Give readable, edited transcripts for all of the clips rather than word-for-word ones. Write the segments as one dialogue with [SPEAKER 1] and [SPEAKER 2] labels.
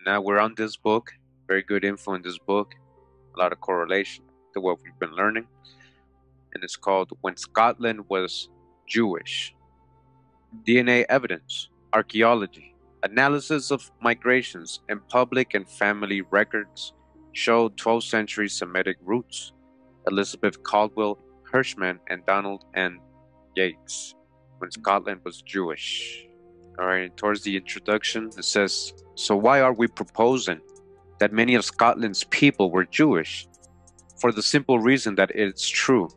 [SPEAKER 1] now we're on this book. Very good info in this book. A lot of correlation to what we've been learning. And it's called When Scotland Was Jewish. DNA evidence, archaeology, analysis of migrations, and public and family records show 12th century Semitic roots. Elizabeth Caldwell Hirschman and Donald N. Yates. When Scotland was Jewish. All right, towards the introduction, it says, so why are we proposing that many of Scotland's people were Jewish? For the simple reason that it's true.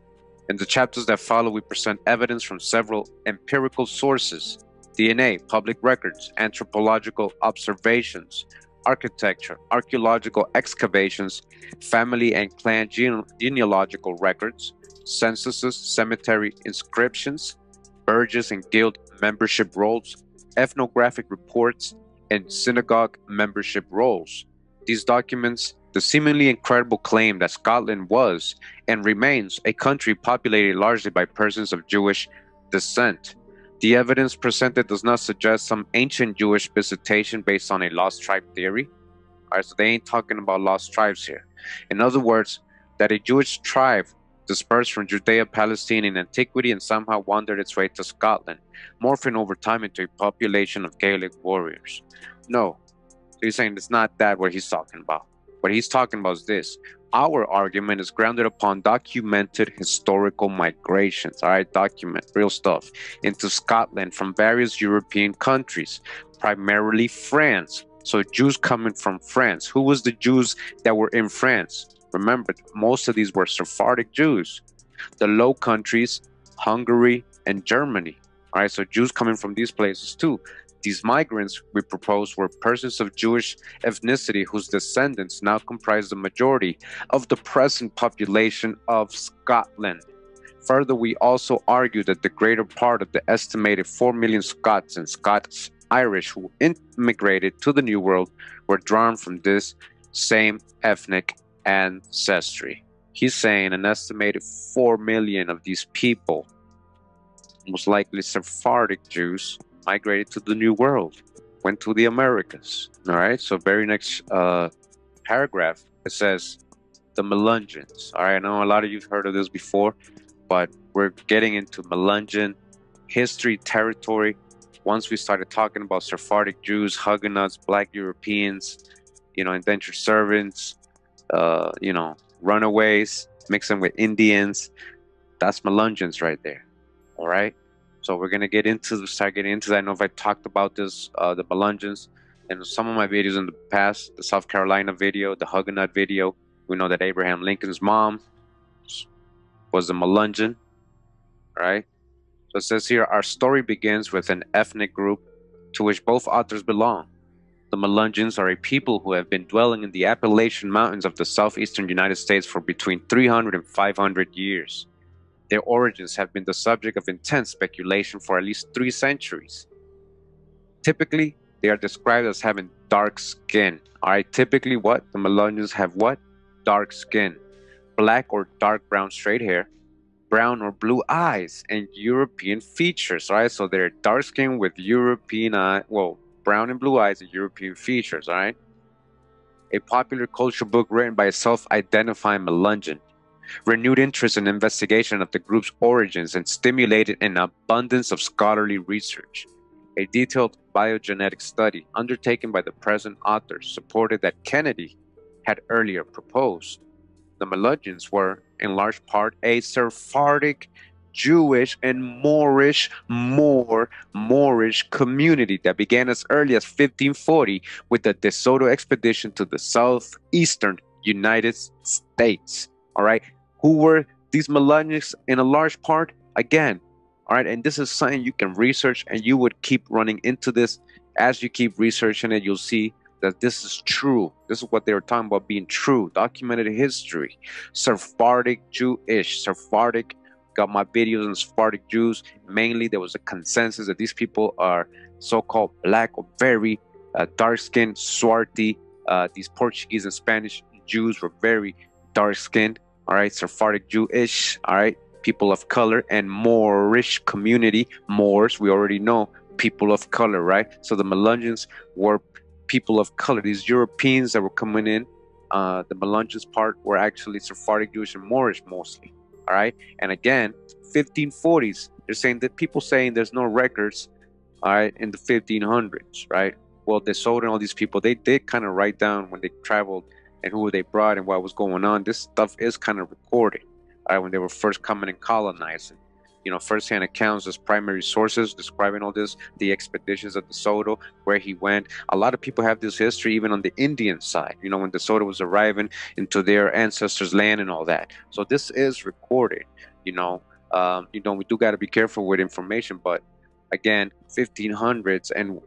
[SPEAKER 1] In the chapters that follow, we present evidence from several empirical sources: DNA, public records, anthropological observations, architecture, archaeological excavations, family and clan genealogical records, censuses, cemetery inscriptions, burgess and guild membership rolls, ethnographic reports, and synagogue membership rolls. These documents the seemingly incredible claim that Scotland was and remains a country populated largely by persons of Jewish descent. The evidence presented does not suggest some ancient Jewish visitation based on a lost tribe theory. All right, so they ain't talking about lost tribes here. In other words, that a Jewish tribe dispersed from Judea, Palestine in antiquity and somehow wandered its way to Scotland, morphing over time into a population of Gaelic warriors. No, so he's saying it's not that what he's talking about. What he's talking about is this. Our argument is grounded upon documented historical migrations, all right, document, real stuff, into Scotland from various European countries, primarily France. So Jews coming from France. Who was the Jews that were in France? Remember, most of these were Sephardic Jews. The Low Countries, Hungary, and Germany. All right, so Jews coming from these places too. These migrants, we propose, were persons of Jewish ethnicity whose descendants now comprise the majority of the present population of Scotland. Further, we also argue that the greater part of the estimated 4 million Scots and Scots-Irish who immigrated to the New World were drawn from this same ethnic ancestry. He's saying an estimated 4 million of these people, most likely Sephardic Jews, migrated to the New World, went to the Americas. All right, so very next paragraph, it says the Melungeons. All right, I know a lot of you've heard of this before, but we're getting into Melungeon history, territory. Once we started talking about Sephardic Jews, Huguenots, Black Europeans, indentured servants, runaways, mixing with Indians, that's Melungeons right there. All right. So we're gonna start getting into that. I know if I talked about this, the Melungeons, in some of my videos in the past, the South Carolina video, the Huguenot video. We know that Abraham Lincoln's mom was a Melungeon, right? So it says here, our story begins with an ethnic group to which both authors belong. The Melungeons are a people who have been dwelling in the Appalachian Mountains of the southeastern United States for between 300 and 500 years. Their origins have been the subject of intense speculation for at least 3 centuries. Typically, they are described as having dark skin. All right, typically what? The Melungeons have what? Dark skin. Black or dark brown straight hair, brown or blue eyes, and European features. All right, so they're dark skin with European brown and blue eyes and European features. All right. A popular cultural book written by a self-identifying Melungeon renewed interest in investigation of the group's origins and stimulated an abundance of scholarly research. A detailed biogenetic study undertaken by the present author supported that Kennedy had earlier proposed. The Melungeons were, in large part, a Sephardic, Jewish, and Moorish community that began as early as 1540 with the De Soto expedition to the southeastern United States. All right. Who were these Melungeons in a large part? Again, all right, and this is something you can research, and you would keep running into this. As you keep researching it, you'll see that this is true. This is what they were talking about being true, documented history. Sephardic Jewish, Sephardic, got my videos on Sephardic Jews. Mainly, there was a consensus that these people are so-called black or very dark-skinned, swarthy. These Portuguese and Spanish Jews were very dark-skinned. All right, Sephardic Jewish, all right, people of color, and Moorish community, Moors, we already know, people of color, right? So the Melungeons were people of color, these Europeans that were coming in. The Melungeons part were actually Sephardic Jewish and Moorish mostly. All right, and again, 1540s. They're saying that people saying there's no records. All right, in the 1500s, right? Well, De Soto and all these people, they did kind of write down when they traveled and who they brought and what was going on. This stuff is kind of recorded, all right, when they were first coming and colonizing. You know, first-hand accounts as primary sources describing all this, the expeditions of De Soto, where he went. A lot of people have this history even on the Indian side, you know, when De Soto was arriving into their ancestors' land and all that. So this is recorded, you know. We do got to be careful with information, but again, 1500s. And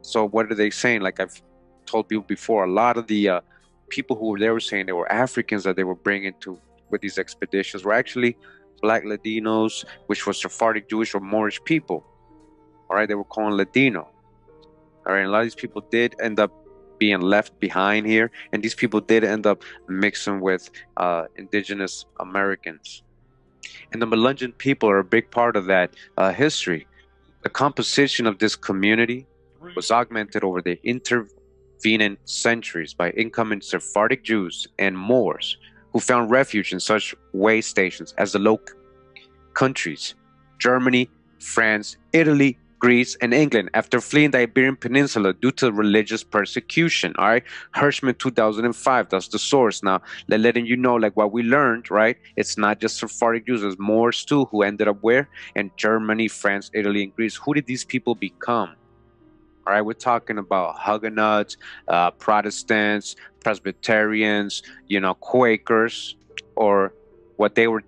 [SPEAKER 1] so what are they saying? Like I've told people before, a lot of the people who were there were saying they were Africans that they were bringing to with these expeditions were actually Black Latinos, which was Sephardic Jewish or Moorish people. All right, they were calling Latino. All right, and a lot of these people did end up being left behind here, and these people did end up mixing with indigenous Americans. And the Melungeon people are a big part of that history. The composition of this community was augmented over the intervening centuries by incoming Sephardic Jews and Moors who found refuge in such way stations as the Low Countries, Germany, France, Italy, Greece, and England after fleeing the Iberian Peninsula due to religious persecution. All right, Hirschman 2005, that's the source. Now, letting you know, like what we learned, right? It's not just Sephardic Jews, there's Moors too who ended up where? In Germany, France, Italy, and Greece. Who did these people become? All right, we're talking about Huguenots, Protestants, Presbyterians, you know, Quakers, or what they were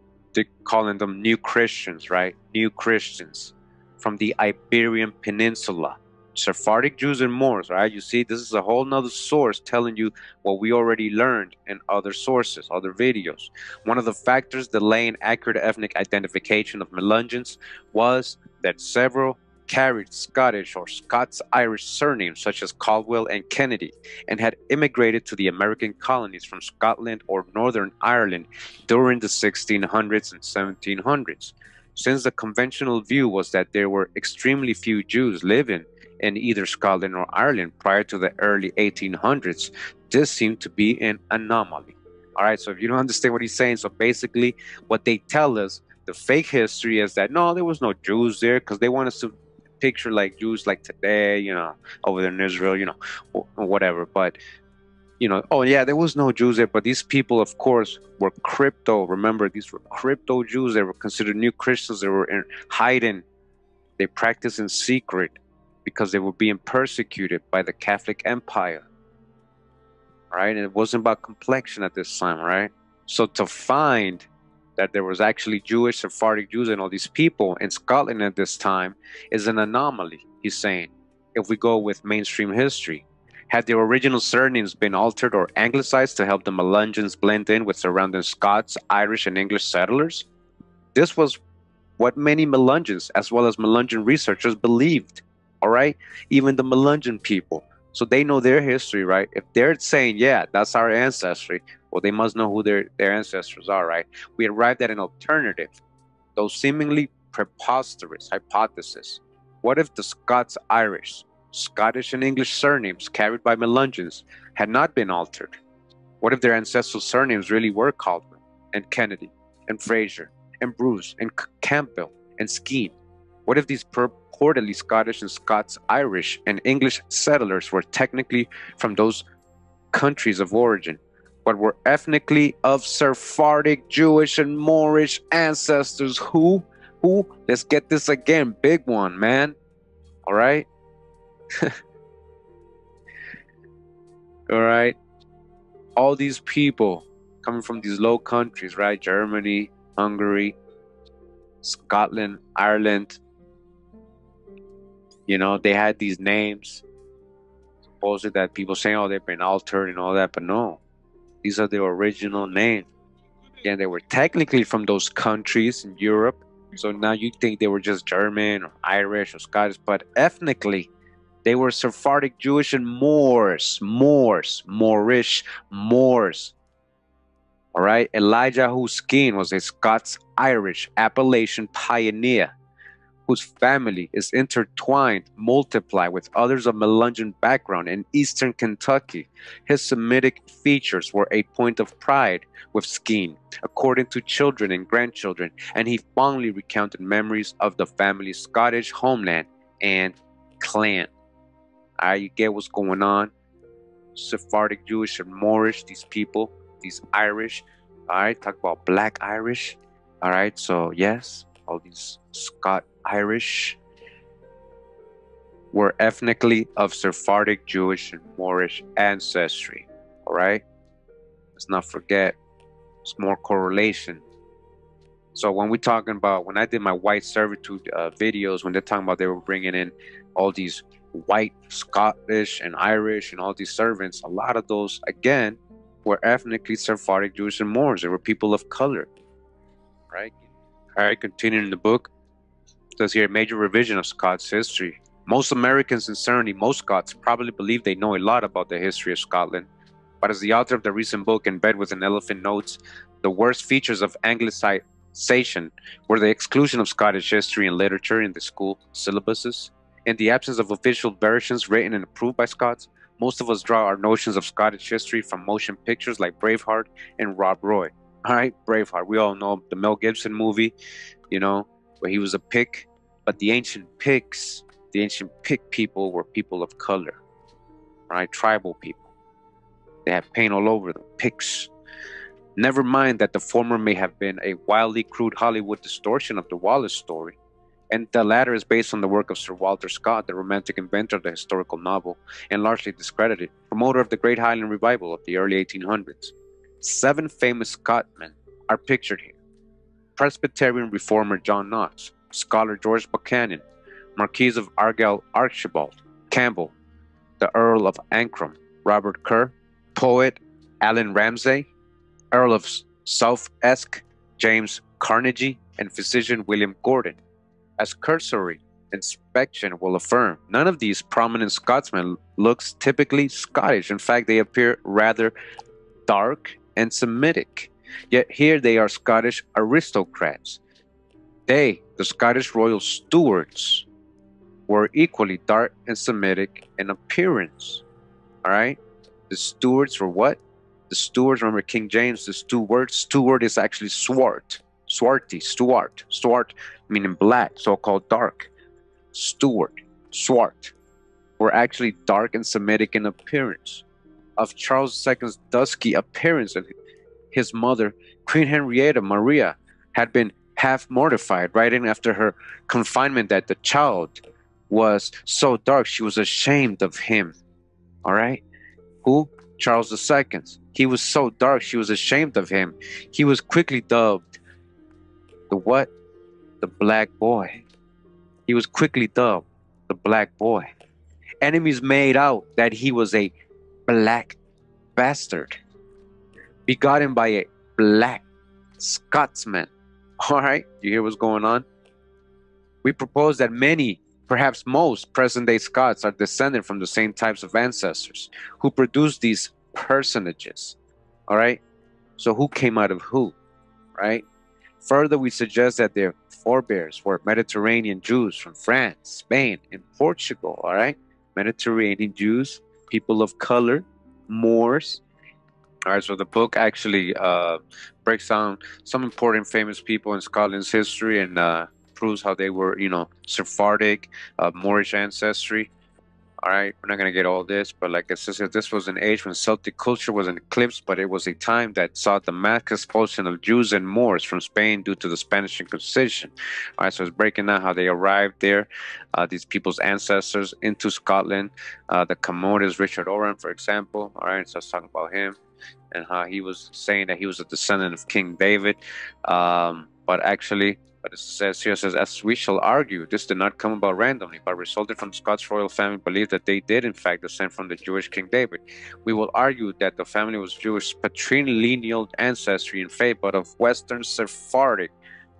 [SPEAKER 1] calling them New Christians, right? New Christians from the Iberian Peninsula. Sephardic Jews and Moors, right? You see, this is a whole nother source telling you what we already learned in other sources, other videos. One of the factors delaying accurate ethnic identification of Melungeons was that several carried Scottish or Scots-Irish surnames such as Caldwell and Kennedy, and had immigrated to the American colonies from Scotland or Northern Ireland during the 1600s and 1700s. Since the conventional view was that there were extremely few Jews living in either Scotland or Ireland prior to the early 1800s, this seemed to be an anomaly. All right, so if you don't understand what he's saying, so basically what they tell us, the fake history is that no, there was no Jews there because they want us to picture like Jews like today, you know, over there in Israel, you know, or whatever. But, you know, oh yeah, there was no Jews there, but these people, of course, were crypto. Remember, these were crypto Jews. They were considered new Christians. They were in hiding. They practiced in secret because they were being persecuted by the Catholic Empire. Right? And it wasn't about complexion at this time, right? So to find that there was actually Jewish, Sephardic Jews and all these people in Scotland at this time is an anomaly, he's saying, if we go with mainstream history. Had their original surnames been altered or anglicized to help the Melungeons blend in with surrounding Scots, Irish, and English settlers? This was what many Melungeons, as well as Melungeon researchers, believed, all right? Even the Melungeon people. So they know their history, right? If they're saying, yeah, that's our ancestry, well, they must know who their ancestors are, right? We arrived at an alternative, though seemingly preposterous hypothesis. What if the Scots-Irish, Scottish and English surnames carried by Melungeons had not been altered? What if their ancestral surnames really were Caldwell and Kennedy and Fraser and Bruce and Campbell and Skene? What if these purportedly Scottish and Scots-Irish and English settlers were technically from those countries of origin, but were ethnically of Sephardic, Jewish, and Moorish ancestors? Who? Let's get this again. Big one, man. All right? All right? All these people coming from these low countries, right? Germany, Hungary, Scotland, Ireland. You know, they had these names. Supposedly that people saying, oh, they've been altered and all that, but no. These are their original names. Again, they were technically from those countries in Europe. So now you think they were just German or Irish or Scottish, but ethnically, they were Sephardic, Jewish, and Moorish. All right. Elijah Skene was a Scots-Irish Appalachian pioneer whose family is intertwined, multiplied with others of Melungeon background in eastern Kentucky. His Semitic features were a point of pride with Skene, according to children and grandchildren, and he fondly recounted memories of the family's Scottish homeland and clan. Alright, you get what's going on. Sephardic, Jewish, and Moorish, these people, these Irish. Alright, talk about Black Irish. Alright, so yes, all these Scot-Irish were ethnically of Sephardic, Jewish, and Moorish ancestry. Alright, let's not forget, it's more correlation. So when we're talking about, when I did my white servitude videos, when they're talking about they were bringing in all these white Scottish and Irish and all these servants, a lot of those, again, were ethnically Sephardic, Jewish, and Moors. They were people of color, right? All right, continuing in the book, it says here, major revision of Scots history. Most Americans, and certainly most Scots, probably believe they know a lot about the history of Scotland. But as the author of the recent book, In Bed with an Elephant, notes, the worst features of Anglicization were the exclusion of Scottish history and literature in the school syllabuses. In the absence of official versions written and approved by Scots, most of us draw our notions of Scottish history from motion pictures like Braveheart and Rob Roy. All right, Braveheart. We all know the Mel Gibson movie, you know, where he was a Pict. But the ancient Picts, the ancient Pict people were people of color, right? Tribal people. They had paint all over them, Picts. Never mind that the former may have been a wildly crude Hollywood distortion of the Wallace story, and the latter is based on the work of Sir Walter Scott, the romantic inventor of the historical novel, and largely discredited, promoter of the Great Highland Revival of the early 1800s. 7 famous Scotmen are pictured here. Presbyterian reformer John Knox, scholar George Buchanan, Marquis of Argyll Archibald Campbell, the Earl of Ancram Robert Kerr, poet Allan Ramsay, Earl of South-Esk James Carnegie, and physician William Gordon. As cursory inspection will affirm, none of these prominent Scotsmen looks typically Scottish. In fact, they appear rather dark and Semitic. Yet here they are Scottish aristocrats. They, the Scottish royal stewards, were equally dark and Semitic in appearance. All right? The stewards were what? The stewards, remember King James, the steward is actually swart. Swarty, Stuart meaning black, so-called dark. Steward, swart, were actually dark and Semitic in appearance. Of Charles II's dusky appearance, and his mother, Queen Henrietta Maria, had been half mortified, writing after her confinement that the child was so dark she was ashamed of him. All right? Who? Charles II. He was so dark she was ashamed of him. He was quickly dubbed the what? The Black Boy. He was quickly dubbed the Black Boy. Enemies made out that he was a black bastard, begotten by a black Scotsman. All right, you hear what's going on? We propose that many, perhaps most, present-day Scots are descended from the same types of ancestors who produced these personages. All right, so who came out of who? Right? Further, we suggest that their forebears were Mediterranean Jews from France, Spain, and Portugal. All right, Mediterranean Jews, people of color, Moors. All right, so the book actually breaks down some important famous people in Scotland's history and proves how they were, you know, Sephardic, Moorish ancestry. All right, we're not going to get all this, but like I said, this was an age when Celtic culture was an eclipse, but it was a time that saw the mass expulsion of Jews and Moors from Spain due to the Spanish Inquisition. All right, so it's breaking down how they arrived there, these people's ancestors into Scotland. The Commodus Richard Oran, for example. All right, so let's talk about him and how he was saying that he was a descendant of King David. But actually, but it says here, says, as we shall argue, this did not come about randomly, but resulted from Scots royal family belief that they did in fact descend from the Jewish King David. We will argue that the family was Jewish patrilineal ancestry in faith, but of Western Sephardic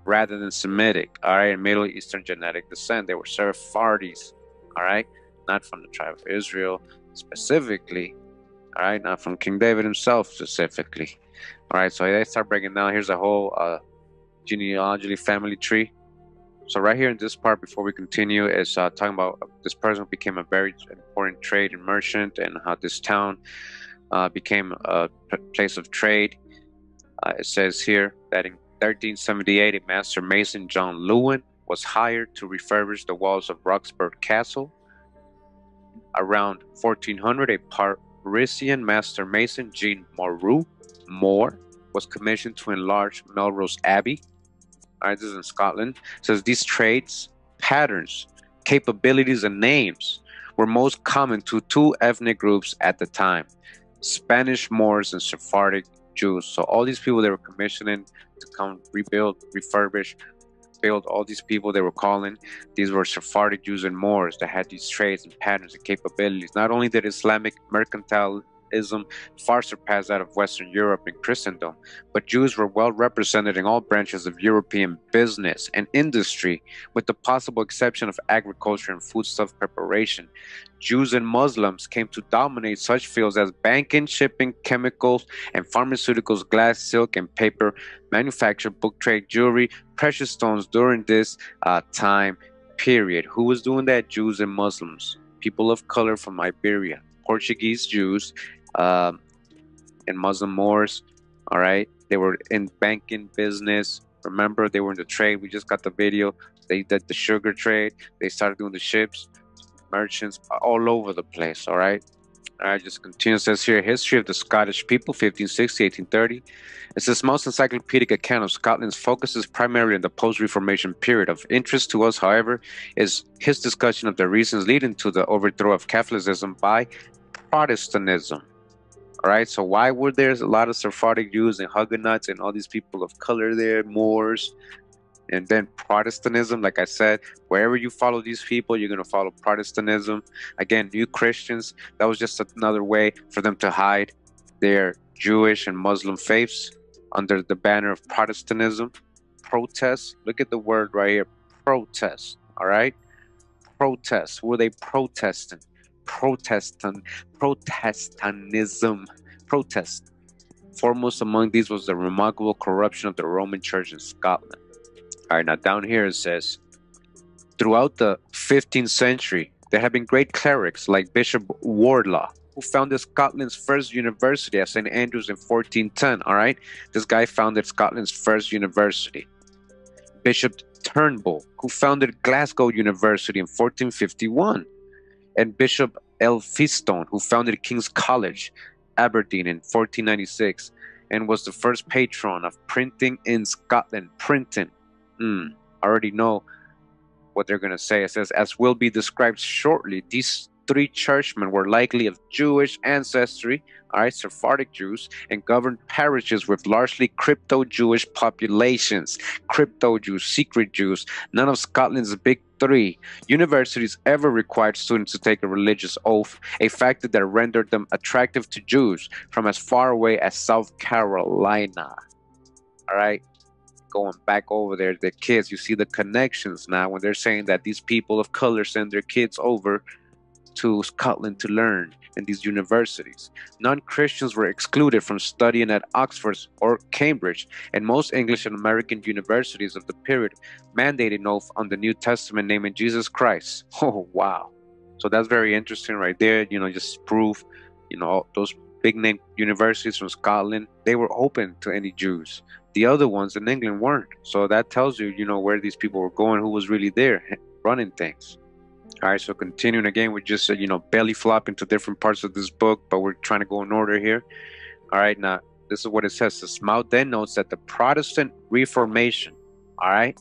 [SPEAKER 1] rather than Semitic, all right, and Middle Eastern genetic descent. They were Sephardis, all right, not from the tribe of Israel specifically, all right, not from King David himself specifically. All right, so they start breaking down. Here's a whole genealogy family tree. So right here in this part, before we continue, is talking about this person who became a very important trade and merchant, and how this town became a place of trade. It says here that in 1378, a master mason, John Lewin, was hired to refurbish the walls of Roxburgh Castle. Around 1400, a Parisian master mason, Jean Moore, was commissioned to enlarge Melrose Abbey. All right, this is in Scotland. It says these traits, patterns, capabilities, and names were most common to two ethnic groups at the time: Spanish Moors and Sephardic Jews. So all these people they were commissioning to come rebuild, refurbish, build, all these people they were calling, these were Sephardic Jews and Moors that had these traits and patterns and capabilities. Not only did Islamic mercantilism far surpass that of Western Europe and Christendom, but Jews were well represented in all branches of European business and industry, with the possible exception of agriculture and foodstuff preparation. Jews and Muslims came to dominate such fields as banking, shipping, chemicals and pharmaceuticals, glass, silk and paper manufacture, book trade, jewelry, precious stones during this time period. Who was doing that? Jews and Muslims, people of color from Iberia, Portuguese Jews, and Muslim Moors. All right, they were in banking business. Remember, they were in the trade. We just got the video. They did the sugar trade. They started doing the ships, merchants all over the place. All right. Just continue. It says here, history of the Scottish people, 1560, 1830. It says most encyclopedic account of Scotland focuses primarily on the post-Reformation period. Of interest to us, however, is his discussion of the reasons leading to the overthrow of Catholicism by Protestantism. All right, so why were there a lot of Sephardic Jews and Huguenots and all these people of color there, Moors? And then Protestantism, like I said, wherever you follow these people, you're going to follow Protestantism. Again, new Christians, that was just another way for them to hide their Jewish and Muslim faiths under the banner of Protestantism. Protest, look at the word right here, protest, all right? Protest, were they protesting? Protestantism, protest. Foremost among these was the remarkable corruption of the Roman Church in Scotland. All right, now down here it says, throughout the 15th century, there have been great clerics like Bishop Wardlaw, who founded Scotland's first university at St. Andrews in 1410, all right? This guy founded Scotland's first university. Bishop Turnbull, who founded Glasgow University in 1451. And Bishop Elphinstone, who founded King's College, Aberdeen in 1496, and was the first patron of printing in Scotland. Printing. I already know what they're going to say. It says, as will be described shortly, these three churchmen were likely of Jewish ancestry, all right, Sephardic Jews, and governed parishes with largely crypto-Jewish populations. Crypto-Jews, secret Jews, none of Scotland's big three universities ever required students to take a religious oath, a factor that rendered them attractive to Jews from as far away as South Carolina. All right. Going back over there, the kids, you see the connections now when they're saying that these people of color send their kids over to Scotland to learn in these universities. Non-Christians were excluded from studying at Oxford or Cambridge, and most English and American universities of the period mandated an oath on the New Testament naming Jesus Christ. Oh, wow. So that's very interesting right there. Just prove, those big name universities from Scotland, they were open to any Jews. The other ones in England weren't. So that tells you, where these people were going, who was really there running things. All right, so continuing again, we just, belly flop into different parts of this book, but we're trying to go in order here. All right, now, this is what it says. The Smout then notes that the Protestant Reformation, all right,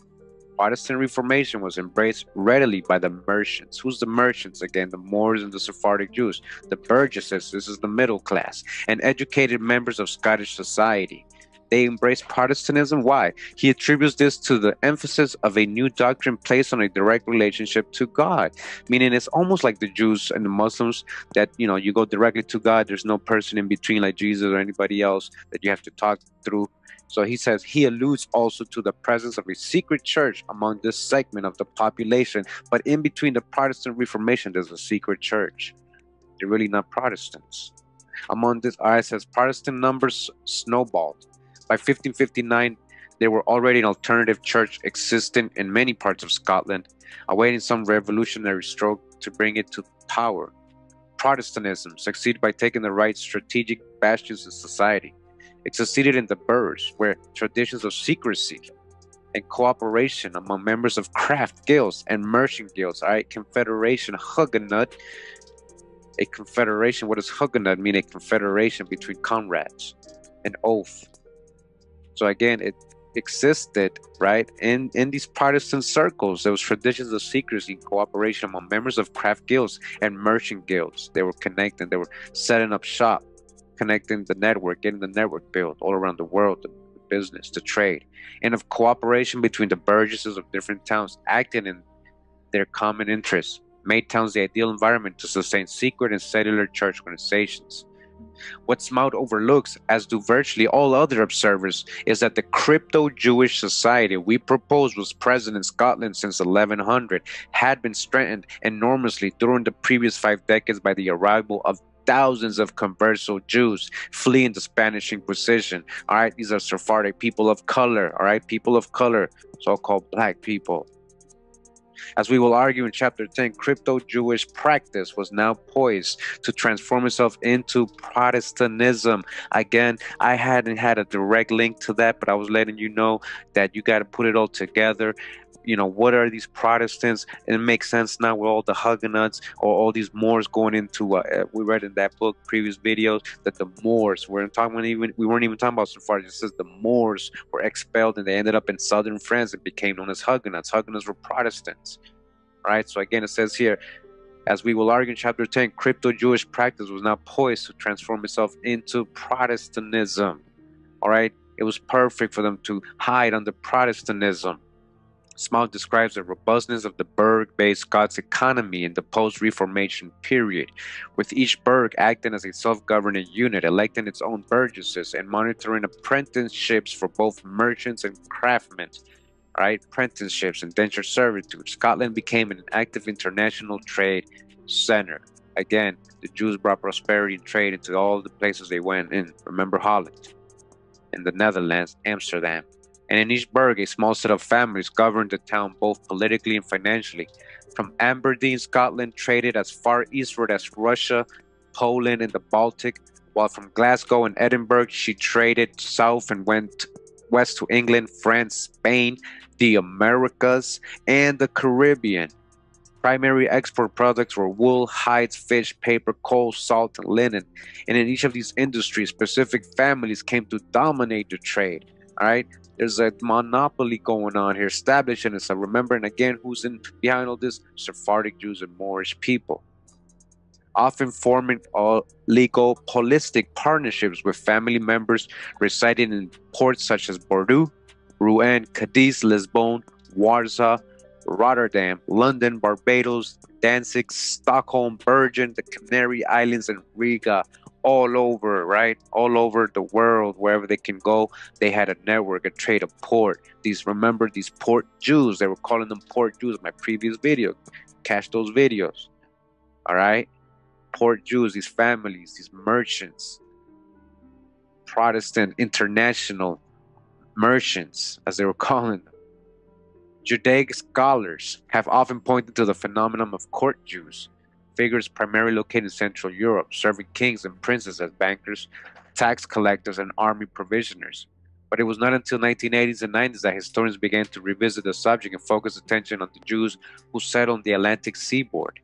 [SPEAKER 1] Protestant Reformation was embraced readily by the merchants. Who's the merchants again? The Moors and the Sephardic Jews. The burgesses, this is the middle class, and educated members of Scottish society. They embraced Protestantism. Why? He attributes this to the emphasis of a new doctrine placed on a direct relationship to God. Meaning it's almost like the Jews and the Muslims that, you go directly to God. There's no person in between like Jesus or anybody else that you have to talk through. So he says he alludes also to the presence of a secret church among this segment of the population. But in between the Protestant Reformation, there's a secret church. They're really not Protestants. Among this, it says Protestant numbers snowballed. By 1559, There were already an alternative church existing in many parts of Scotland, awaiting some revolutionary stroke to bring it to power. Protestantism succeeded by taking the right strategic bastions in society. It succeeded in the burghs, where traditions of secrecy and cooperation among members of craft guilds and merchant guilds, all right, confederation, Huguenot, a confederation, what does Huguenot mean? A confederation between comrades, an oath. So again, it existed, right, in these Protestant circles. There was traditions of secrecy and cooperation among members of craft guilds and merchant guilds. They were connecting, they were setting up shop, connecting the network, getting the network built all around the world, the business, the trade, and of cooperation between the burgesses of different towns acting in their common interests, made towns the ideal environment to sustain secret and secular church organizations. What Smout overlooks, as do virtually all other observers, is that the crypto-Jewish society we propose was present in Scotland since 1100 had been strengthened enormously during the previous 5 decades by the arrival of thousands of converso Jews fleeing the Spanish Inquisition. All right, these are Sephardic people of color, all right, people of color, so-called black people. As we will argue in chapter 10, crypto-Jewish practice was now poised to transform itself into Protestantism. Again, I hadn't had a direct link to that, but I was letting you know that you got to put it all together. You know, what are these Protestants? And it makes sense now with all the Huguenots or all these Moors going into, we read in that book, previous videos, that the Moors, we weren't even talking about Sephardic, it says the Moors were expelled and they ended up in southern France and became known as Huguenots. Huguenots were Protestants, right? So again, it says here, as we will argue in chapter 10, crypto-Jewish practice was now poised to transform itself into Protestantism, all right? It was perfect for them to hide under Protestantism. Smout describes the robustness of the burgh-based Scots economy in the post-Reformation period, with each burgh acting as a self-governing unit, electing its own burgesses and monitoring apprenticeships for both merchants and craftsmen. Right, apprenticeships, indentured servitude. Scotland became an active international trade center. Again, the Jews brought prosperity and trade into all the places they went in. Remember Holland, in the Netherlands, Amsterdam. And in each burgh, a small set of families governed the town both politically and financially. From Aberdeen, Scotland traded as far eastward as Russia, Poland, and the Baltic, while from Glasgow and Edinburgh, she traded south and went west to England, France, Spain, the Americas, and the Caribbean. Primary export products were wool, hides, fish, paper, coal, salt, and linen. And in each of these industries, specific families came to dominate the trade. All right, there's a monopoly going on here, establishing itself. Remember, and again, who's in behind all this? Sephardic Jews and Moorish people, often forming oligopolistic partnerships with family members residing in ports such as Bordeaux, Rouen, Cadiz, Lisbon, Warsaw, Rotterdam, London, Barbados, Danzig, Stockholm, Bergen, the Canary Islands, and Riga. All over, right? All over the world, wherever they can go, they had a network, a trade, a port. Remember these port Jews, they were calling them port Jews in my previous video. Catch those videos, all right? Port Jews, these families, these merchants, Protestant international merchants, as they were calling them. Judaic scholars have often pointed to the phenomenon of court Jews, figures primarily located in Central Europe, serving kings and princes as bankers, tax collectors, and army provisioners. But it was not until 1980s and 90s that historians began to revisit the subject and focus attention on the Jews who settled on the Atlantic seaboard.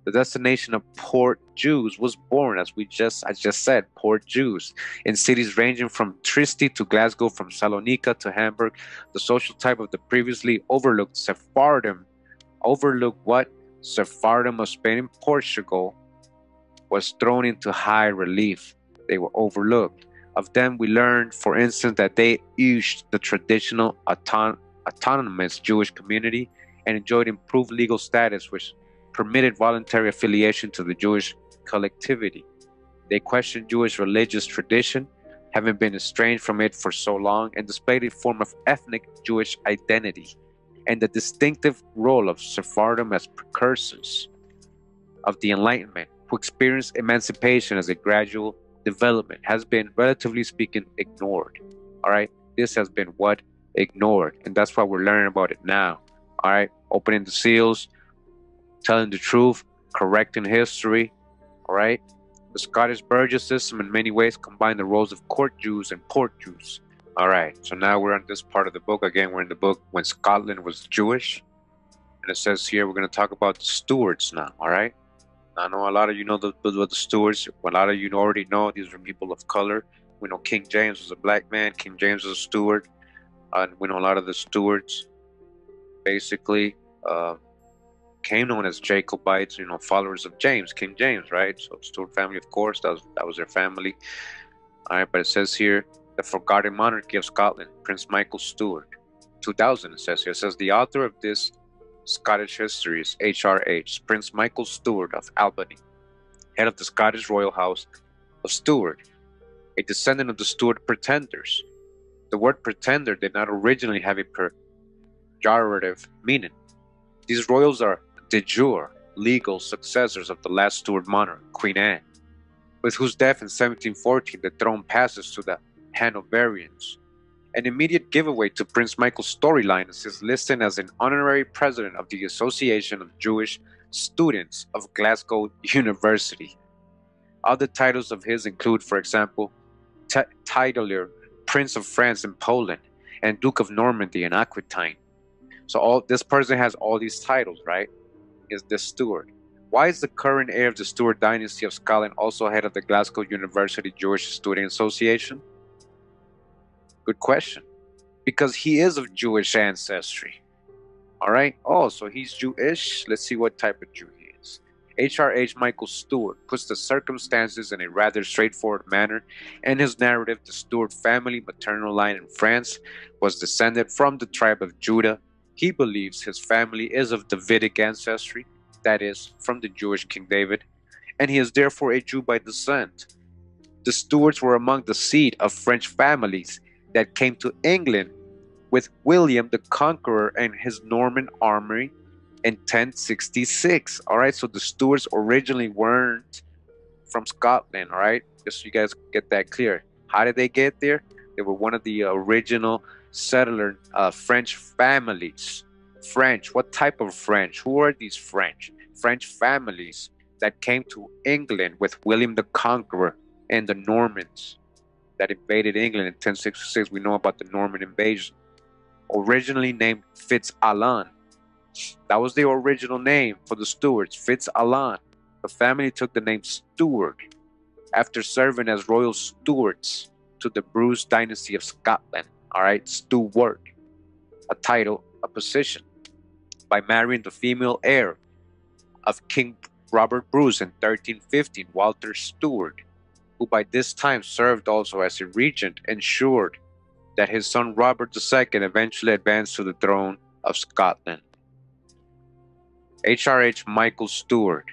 [SPEAKER 1] The destination of port Jews was born, as I just said, port Jews, in cities ranging from Trieste to Glasgow, from Salonika to Hamburg. The social type of the previously overlooked Sephardim, overlooked what? Sephardim of Spain and Portugal, was thrown into high relief. They were overlooked. Of them, we learned, for instance, that they used the traditional autonomous Jewish community and enjoyed improved legal status, which permitted voluntary affiliation to the Jewish collectivity. They questioned Jewish religious tradition, having been estranged from it for so long, and displayed a form of ethnic Jewish identity and the distinctive role of Sephardim as precursors of the Enlightenment, who experienced emancipation as a gradual development, has been, relatively speaking, ignored. All right, this has been what? ignored. And that's why we're learning about it now. All right, opening the seals, telling the truth, correcting history. All right, the Scottish Burgess system in many ways combined the roles of court Jews and port Jews. All right, so now we're on this part of the book. Again, we're in the book When Scotland Was Jewish. And it says here we're going to talk about the Stuarts now. All right, I know a lot of you know the Stuarts. A lot of you already know these are people of color. We know King James was a black man. King James was a Stuart. And we know a lot of the Stuarts basically came known as Jacobites, followers of James, King James, right? So Stuart family, of course, that was their family. All right, but it says here, the forgotten monarchy of Scotland, Prince Michael Stuart, 2000, it says here. It says the author of this Scottish history is HRH, Prince Michael Stuart of Albany, head of the Scottish royal house of Stuart, a descendant of the Stuart pretenders. The word pretender did not originally have a pejorative meaning. These royals are de jure legal successors of the last Stuart monarch, Queen Anne, with whose death in 1714 the throne passes to the Hanoverians. An immediate giveaway to Prince Michael's storyline is his listing as an honorary president of the Association of Jewish Students of Glasgow University. Other titles of his include, for example, Titular Prince of France and Poland, and Duke of Normandy and Aquitaine. So this person has all these titles, right? Is the Stuart. Why is the current heir of the Stuart dynasty of Scotland also head of the Glasgow University Jewish Student Association? Good question. Because he is of Jewish ancestry. All right. Oh, so he's Jewish. Let's see what type of Jew he is. HRH Michael Stuart puts the circumstances in a rather straightforward manner. In his narrative, the Stuart family maternal line in France was descended from the tribe of Judah. He believes his family is of Davidic ancestry, that is, from the Jewish King David, and he is therefore a Jew by descent. The Stuarts were among the seed of French families that came to England with William the Conqueror and his Norman army in 1066. All right, so the Stuarts originally weren't from Scotland. All right, just so you guys get that clear. How did they get there? They were one of the original settler French families. French, what type of French? Who are these French? French families that came to England with William the Conqueror and the Normans that invaded England in 1066. We know about the Norman invasion. Originally named Fitz-Alan. That was the original name for the Stuarts, Fitz-Alan. The family took the name Stuart after serving as royal stewards to the Bruce dynasty of Scotland. All right, Stuart, a title, a position, by marrying the female heir of King Robert Bruce in 1315, Walter Stuart, who by this time served also as a regent, ensured that his son Robert II eventually advanced to the throne of Scotland. HRH Michael Stuart.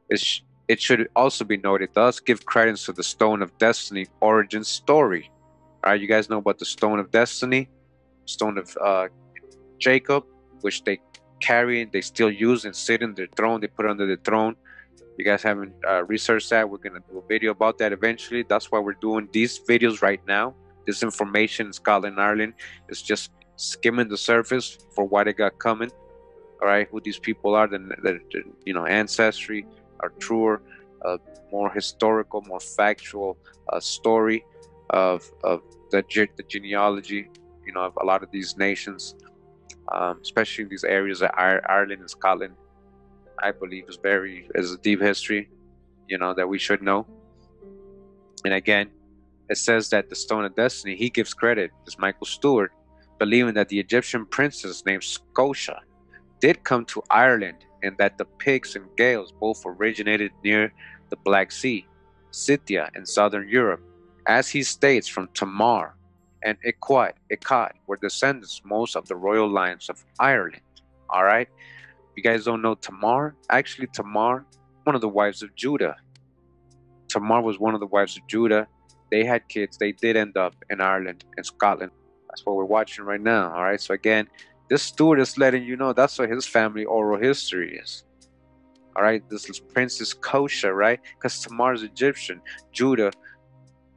[SPEAKER 1] It should also be noted, thus give credence to the Stone of Destiny origin story. All right, you guys know about the Stone of Destiny, Stone of Jacob, which they carry and they still use and sit in their throne. They put it under the throne. You guys haven't researched that. We're going to do a video about that eventually. That's why we're doing these videos right now. This information in Scotland and Ireland is just skimming the surface for what they got coming. All right, who these people are, the ancestry, are truer, more historical, more factual story of the genealogy, of a lot of these nations, especially in these areas of Ireland and Scotland. I believe is a deep history, that we should know. And again, it says that the Stone of Destiny, he gives credit to Michael Stuart, believing that the Egyptian princess named Scotia did come to Ireland and that the Picts and Gaels both originated near the Black Sea, Scythia, in southern Europe. As he states, from Tamar and Akkad were descendants most of the royal lines of Ireland. All right? You guys don't know Tamar? Actually, Tamar, one of the wives of Judah. Tamar was one of the wives of Judah. They had kids. They did end up in Ireland and Scotland. That's what we're watching right now. All right? So again, this Stuart is letting you know that's what his family oral history is. All right? This is Princess Kosha, right? Because Tamar is Egyptian. Judah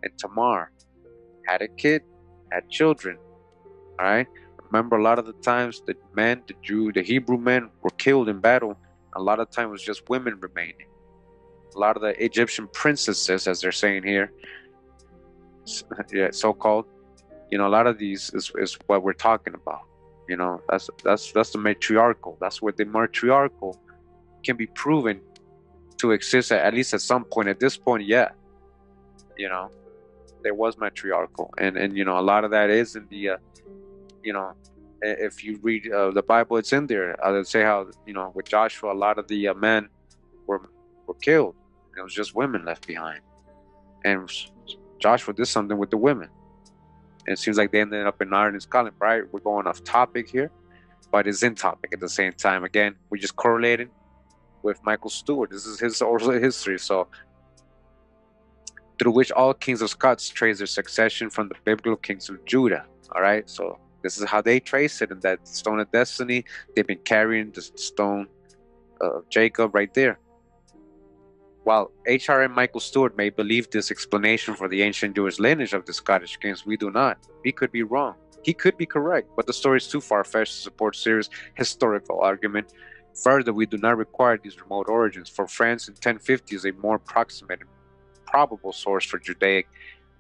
[SPEAKER 1] and Tamar had a kid, had children. All right. Remember, a lot of the times the men, the Hebrew men were killed in battle. A lot of times it was just women remaining. A lot of the Egyptian princesses, as they're saying here, yeah, so-called, a lot of these is what we're talking about. That's the matriarchal. That's where the matriarchal can be proven to exist at least at some point. At this point, yeah, there was matriarchal, and a lot of that is in the if you read the Bible, it's in there. I'll say how with Joshua, a lot of the men were killed. It was just women left behind, and Joshua did something with the women. And it seems like they ended up in Ireland and Scotland. Right, we're going off topic here, but it's in topic at the same time. Again, we're just correlating with Michael Stewart. This is his oral history, so through which all kings of Scots trace their succession from the biblical kings of Judah. All right, so this is how they trace it in that stone of destiny. They've been carrying the stone of Jacob right there. While H.R.M. Michael Stewart may believe this explanation for the ancient Jewish lineage of the Scottish kings, we do not. He could be wrong. He could be correct, but the story is too far-fetched to support serious historical argument. Further, we do not require these remote origins, for France in 1050 is a more proximate and probable source for Judaic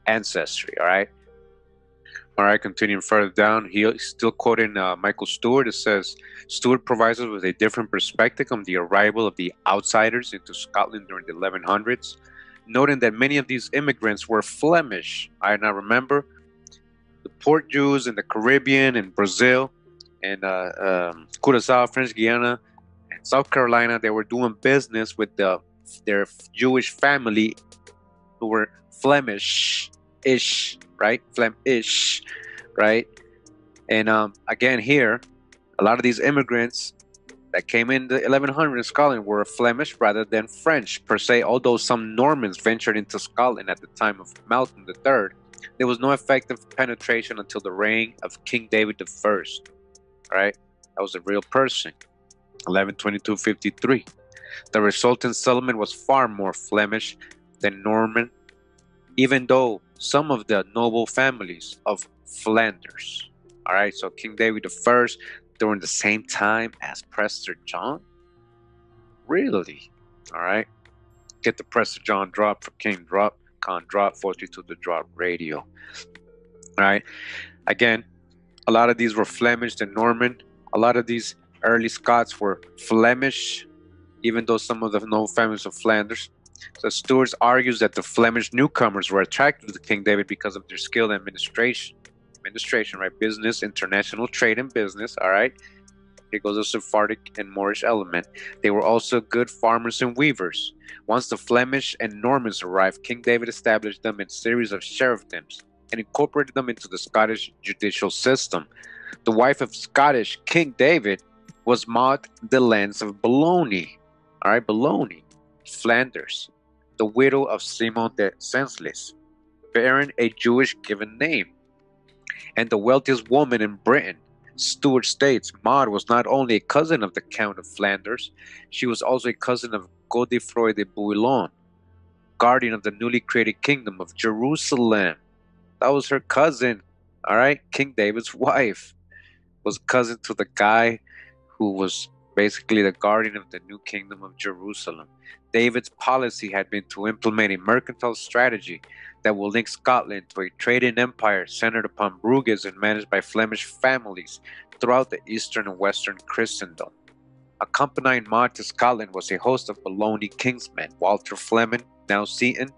[SPEAKER 1] ancestry. All right, continuing further down, he's still quoting Michael Stewart. It says, Stewart provides us with a different perspective on the arrival of the outsiders into Scotland during the 1100s, noting that many of these immigrants were Flemish. I now remember the Port Jews in the Caribbean and Brazil and Curacao, French Guiana, and South Carolina. They were doing business with their Jewish family who were Flemish-ish. Right, Flemish, right, and again here, a lot of these immigrants that came in the 1100s in Scotland were Flemish rather than French per se. Although some Normans ventured into Scotland at the time of Malcolm III, there was no effective penetration until the reign of King David I. Right, that was a real person. 1122-53. The resultant settlement was far more Flemish than Norman, even though some of the noble families of Flanders. All right, so King David I during the same time as Prester John? Really? All right. Get the Prester John drop for King Drop, Con Drop, 42 The Drop Radio. All right. Again, a lot of these were Flemish and Norman. A lot of these early Scots were Flemish, even though some of the noble families of Flanders. So Stewart argues that the Flemish newcomers were attracted to King David because of their skill in administration, right? Business, international trade and business, all right? Here goes a Sephardic and Moorish element. They were also good farmers and weavers. Once the Flemish and Normans arrived, King David established them in a series of sheriffdoms and incorporated them into the Scottish judicial system. The wife of Scottish King David was Maud de Lens of Boulogne, all right? Boulogne, Flanders, the widow of Simon de Senlis, bearing a Jewish given name, and the wealthiest woman in Britain. Stewart states Maud was not only a cousin of the Count of Flanders, she was also a cousin of Godefroy de Bouillon, guardian of the newly created kingdom of Jerusalem. That was her cousin, all right? King David's wife was cousin to the guy who was basically the guardian of the new kingdom of Jerusalem. David's policy had been to implement a mercantile strategy that will link Scotland to a trading empire centered upon Bruges and managed by Flemish families throughout the eastern and western Christendom. Accompanying Maud to Scotland was a host of Boulogne kingsmen: Walter Fleming, now Seaton;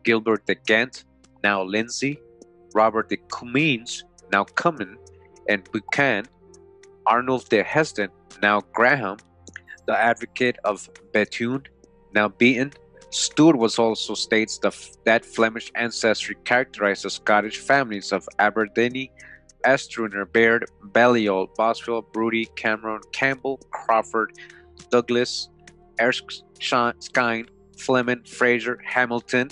[SPEAKER 1] Gilbert de Ghent, now Lindsay; Robert de Comines, now Cummin; and Buchan; Arnulf de Heston, now Graham; the Advocate of Bethune, now Beaton. Stewart was also states that Flemish ancestry characterized the Scottish families of Aberdeen, Estruner, Baird, Balliol, Boswell, Brodie, Cameron, Campbell, Crawford, Douglas, Erskine, Fleming, Fraser, Hamilton,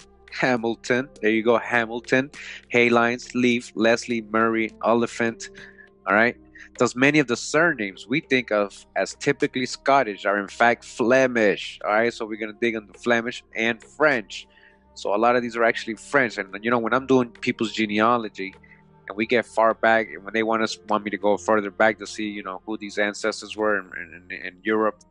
[SPEAKER 1] there you go, Hamilton, Haylines, Leaf, Leslie, Murray, Oliphant. All right. Thus, many of the surnames we think of as typically Scottish are in fact Flemish. All right, so we're going to dig into Flemish and French. So a lot of these are actually French. And, when I'm doing people's genealogy and we get far back, and when they want me to go further back to see, you know, who these ancestors were in Europe,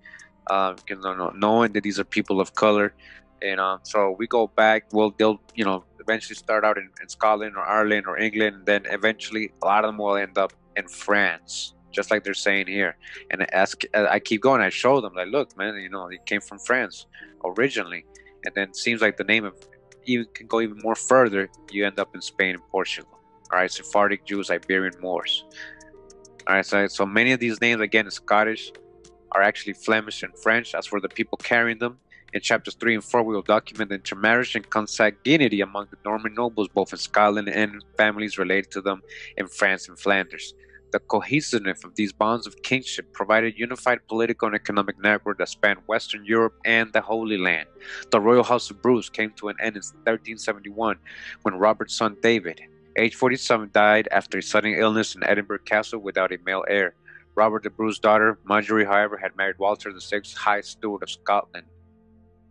[SPEAKER 1] knowing that these are people of color, and so we go back. Well, they'll, you know, eventually start out in Scotland or Ireland or England, and then eventually a lot of them will end up in France, just like they're saying here. And I keep going. I show them, like, look, man, you know, it came from France originally, and then it seems like the name of even can go even more further. You end up in Spain and Portugal. All right, Sephardic Jews, Iberian Moors. All right, so many of these names, again, Scottish, are actually Flemish and French. As for the people carrying them, in chapters 3 and 4, we will document the intermarriage and consanguinity among the Norman nobles, both in Scotland and families related to them in France and Flanders. The cohesiveness of these bonds of kinship provided a unified political and economic network that spanned Western Europe and the Holy Land. The royal house of Bruce came to an end in 1371 when Robert's son David, age 47, died after a sudden illness in Edinburgh Castle without a male heir. Robert the Bruce's daughter, Marjorie, however, had married Walter VI, High Steward of Scotland.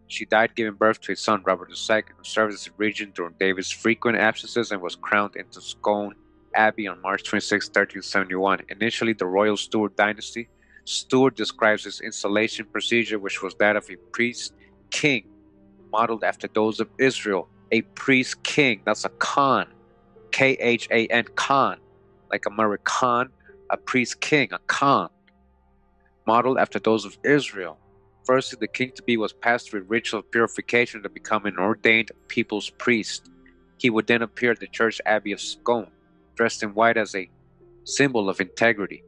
[SPEAKER 1] She died giving birth to a son, Robert II, who served as a regent during David's frequent absences and was crowned into Scone Abbey on March 26, 1371. Initially the royal Stuart dynasty, Stuart describes his installation procedure, which was that of a priest-king, modeled after those of Israel. A priest-king, that's a Khan, K-H-A-N, Khan, like American, a priest-king, a Khan, modeled after those of Israel. Firstly, the king-to-be was passed through a ritual of purification to become an ordained people's priest. He would then appear at the church abbey of Scone, dressed in white as a symbol of integrity.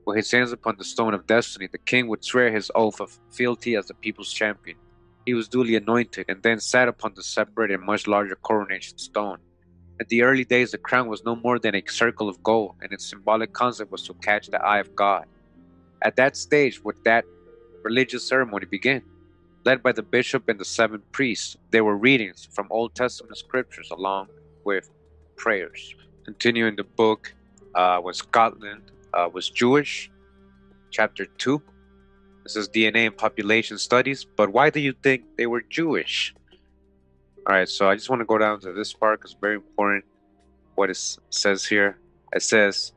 [SPEAKER 1] With his hands upon the stone of destiny, the king would swear his oath of fealty as the people's champion. He was duly anointed and then sat upon the separate and much larger coronation stone. In the early days, the crown was no more than a circle of gold, and its symbolic concept was to catch the eye of God. At that stage would that religious ceremony begin. Led by the bishop and the 7 priests, there were readings from Old Testament scriptures along with prayers. Continuing the book, when Scotland was Jewish, chapter 2. This is DNA and population studies. But why do you think they were Jewish? All right, so I just want to go down to this part because it's very important what it says here. It says,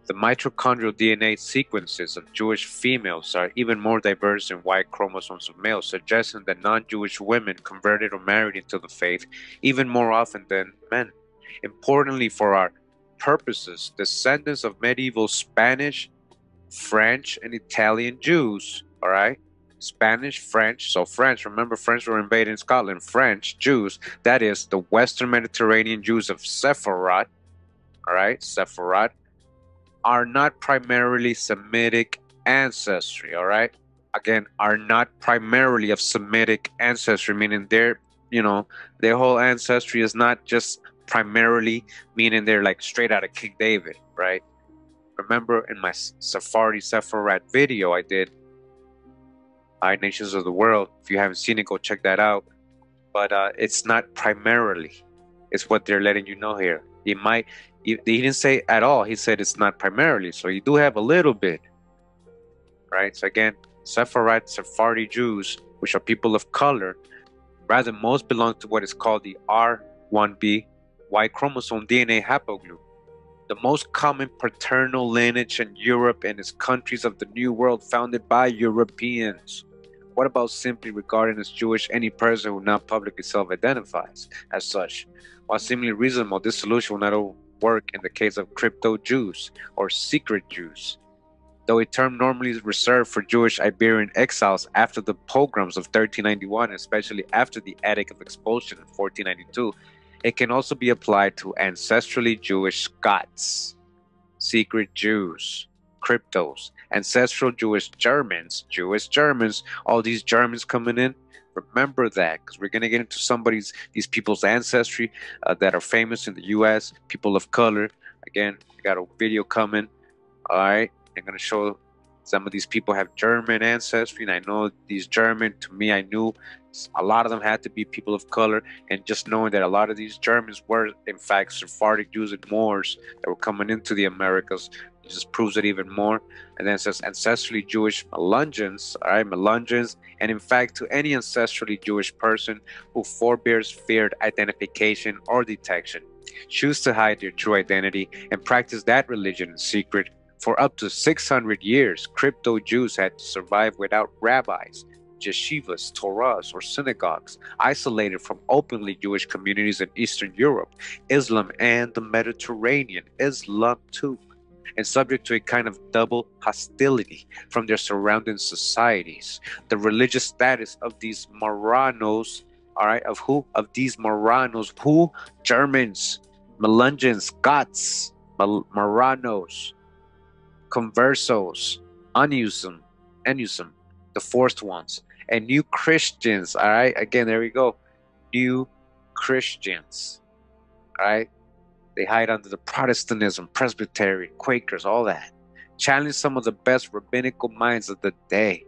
[SPEAKER 1] the mitochondrial DNA sequences of Jewish females are even more diverse than Y chromosomes of males, suggesting that non-Jewish women converted or married into the faith even more often than men. Importantly for our purposes, descendants of medieval Spanish, French, and Italian Jews, all right? Spanish, French, so French, remember French were invading Scotland, French Jews, that is the Western Mediterranean Jews of Sephardic, all right, Sephardic, are not primarily Semitic ancestry, all right? Again, are not primarily of Semitic ancestry, meaning their whole ancestry is not just primarily, meaning they're like straight out of King David, right? Remember in my Sephardic video I did, Nations of the World. If you haven't seen it, go check that out. But it's not primarily. It's what they're letting you know here. He didn't say at all. He said it's not primarily. So you do have a little bit, right? So again, Sephardi Jews, which are people of color, rather most belong to what is called the R1b Y chromosome DNA haplogroup, the most common paternal lineage in Europe and its countries of the New World founded by Europeans. What about simply regarding as Jewish any person who not publicly self-identifies as such? While seemingly reasonable, this solution will not work in the case of crypto-Jews or secret Jews. Though a term normally is reserved for Jewish Iberian exiles after the pogroms of 1391, especially after the Edict of Expulsion in 1492, it can also be applied to ancestrally Jewish Scots, secret Jews, cryptos, ancestral Jewish Germans, all these Germans coming in. Remember that, because we're going to get into these people's ancestry that are famous in the U.S., people of color. Again, I got a video coming. All right, I'm going to show some of these people have German ancestry, and I know these German, to me, I knew a lot of them had to be people of color, and just knowing that a lot of these Germans were, in fact, Sephardic Jews and Moors that were coming into the Americas, it just proves it even more. And then it says ancestrally Jewish Melungeons, all right, Melungeons, and in fact, to any ancestrally Jewish person who forebears feared identification or detection. choose to hide their true identity, and practice that religion in secret. For up to 600 years, crypto Jews had to survive without rabbis, yeshivas, Torahs, or synagogues, isolated from openly Jewish communities in Eastern Europe, Islam, and the Mediterranean, Islam too, and subject to a kind of double hostility from their surrounding societies. The religious status of these Marranos, all right, of who? Of these Marranos, who? Germans, Melungeons, Scots, Marranos, Conversos, Anusum, the forced ones, and new Christians, all right? Again, there we go. New Christians, all right? They hide under the Protestantism, Presbytery, Quakers, all that. Challenge some of the best rabbinical minds of the day.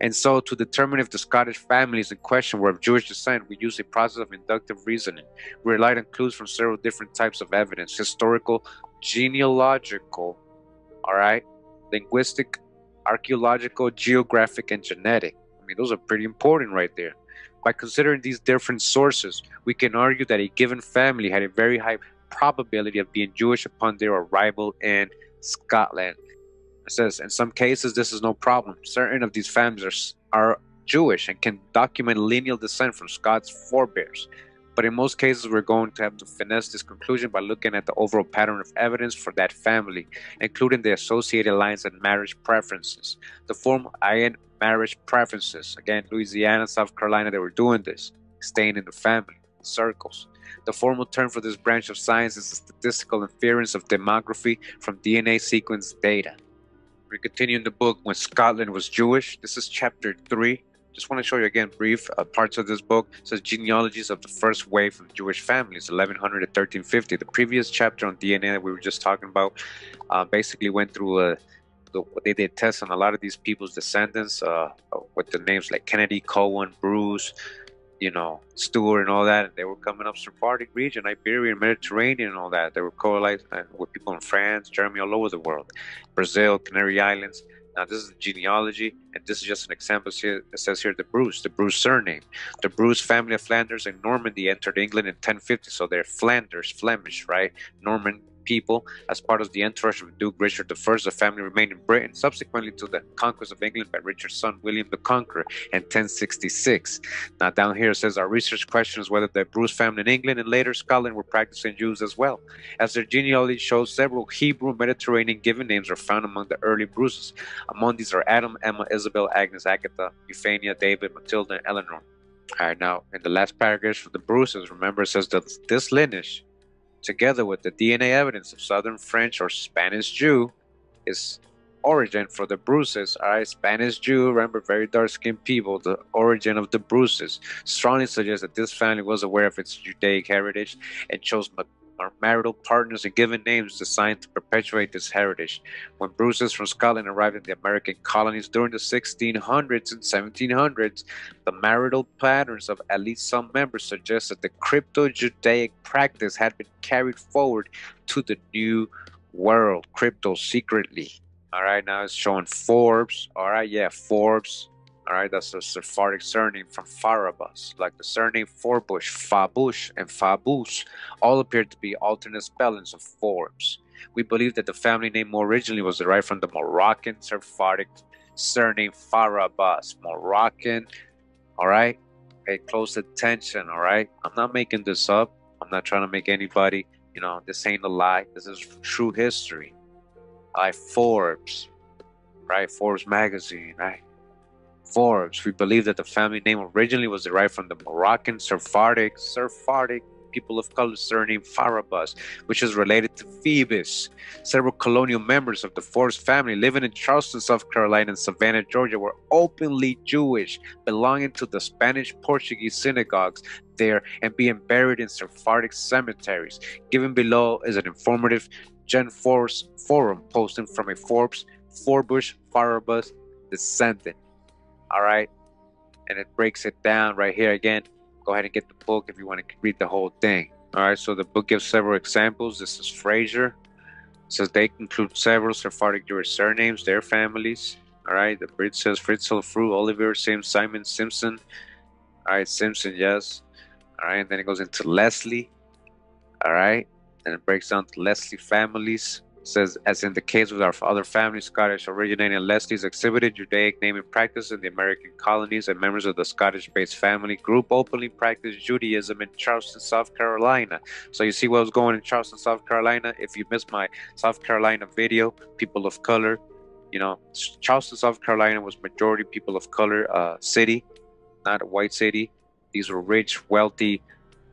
[SPEAKER 1] And so, to determine if the Scottish families in question were of Jewish descent, we use a process of inductive reasoning. We relied on clues from several different types of evidence: historical, genealogical, all right, linguistic, archaeological, geographic, and genetic. I mean, those are pretty important right there. By considering these different sources, we can argue that a given family had a very high probability of being Jewish upon their arrival in Scotland. It says, in some cases, this is no problem. Certain of these families are Jewish and can document lineal descent from Scots forebears. But in most cases, we're going to have to finesse this conclusion by looking at the overall pattern of evidence for that family, including the associated lines and marriage preferences. The form IN marriage preferences. Again, Louisiana, South Carolina, they were doing this, staying in the family circles. The formal term for this branch of science is the statistical inference of demography from DNA sequence data. We continue in the book, When Scotland Was Jewish. This is chapter 3. Just want to show you again brief parts of this book. It says genealogies of the first wave of Jewish families, 1100 to 1350. The previous chapter on DNA that we were just talking about basically went through they did tests on a lot of these people's descendants with the names like Kennedy, Cohen, Bruce, Stewart and all that. And they were coming up Sephardic region, Iberia, Mediterranean and all that. They were correlated with people in France, Germany, all over the world, Brazil, Canary Islands. Now this is the genealogy, and this is just an example. Here, it says here the Bruce surname. The Bruce family of Flanders and Normandy entered England in 1050, so they're Flemish, right? Norman people. As part of the entourage of Duke Richard I, the family remained in Britain, subsequently to the conquest of England by Richard's son William the Conqueror in 1066. Now down here it says our research questions whether the Bruce family in England and later Scotland were practicing Jews as well, as their genealogy shows several Hebrew Mediterranean given names are found among the early Bruces. Among these are Adam, Emma, Isabel, Agnes, Agatha, Euphania, David, Matilda, and Eleanor. All right, now in the last paragraph for the Bruces, remember it says that this lineage, together with the DNA evidence of Southern French or Spanish Jew, is origin for the Bruces. All right, Spanish Jew, remember, very dark-skinned people. The origin of the Bruces strongly suggests that this family was aware of its Judaic heritage and chose marital partners and given names designed to perpetuate this heritage. When Bruces from Scotland arrived in the American colonies during the 1600s and 1700s, the marital patterns of at least some members suggest that the crypto-Judaic practice had been carried forward to the New World, crypto secretly. All right, now it's showing Forbes. All right, yeah, Forbes. All right, that's a Sephardic surname from Farabas, like the surname Forbush, Fabush, and Fabus all appear to be alternate spellings of Forbes. We believe that the family name more originally was derived from the Moroccan Sephardic surname Farabas. Moroccan, all right? Pay close attention, all right? I'm not making this up. I'm not trying to make anybody, this ain't a lie. This is true history. Forbes, right? Forbes magazine, right? Forbes. We believe that the family name originally was derived from the Moroccan Sephardic people of color surname Farabas, which is related to Phoebus. Several colonial members of the Forbes family living in Charleston, South Carolina, and Savannah, Georgia, were openly Jewish, belonging to the Spanish-Portuguese synagogues there and being buried in Sephardic cemeteries. Given below is an informative Gen Force forum posting from a Forbush Farabas descendant. All right, and it breaks it down right here again. Go ahead and get the book if you want to read the whole thing. All right, so the book gives several examples. This is Fraser. It says they include several Sephardic Jewish surnames, their families. All right, the Brit says Fritzl, Fru, Oliver, Simon, Simpson. All right, Simpson, yes. All right, and then it goes into Leslie. All right, and it breaks down the Leslie families. It says, as in the case with our other families, Scottish originating Leslie's exhibited Judaic naming practice in the American colonies, and members of the Scottish-based family group openly practiced Judaism in Charleston, South Carolina. So you see what was going in Charleston, South Carolina. If you missed my South Carolina video, people of color, you know, Charleston, South Carolina was majority people of color city, not a white city. These were rich, wealthy,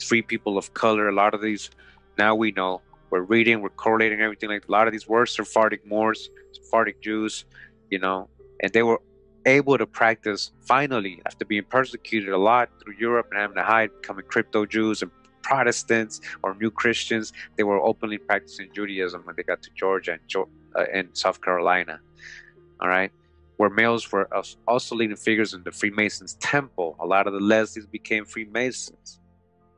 [SPEAKER 1] free people of color. A lot of these, now we know, we're reading, we're correlating everything. Like a lot of these were Sephardic Moors, Sephardic Jews, you know, and they were able to practice finally after being persecuted a lot through Europe and having to hide, becoming crypto Jews and Protestants or new Christians. They were openly practicing Judaism when they got to Georgia and South Carolina. All right, where males were also leading figures in the Freemasons temple. A lot of the Leslies became Freemasons.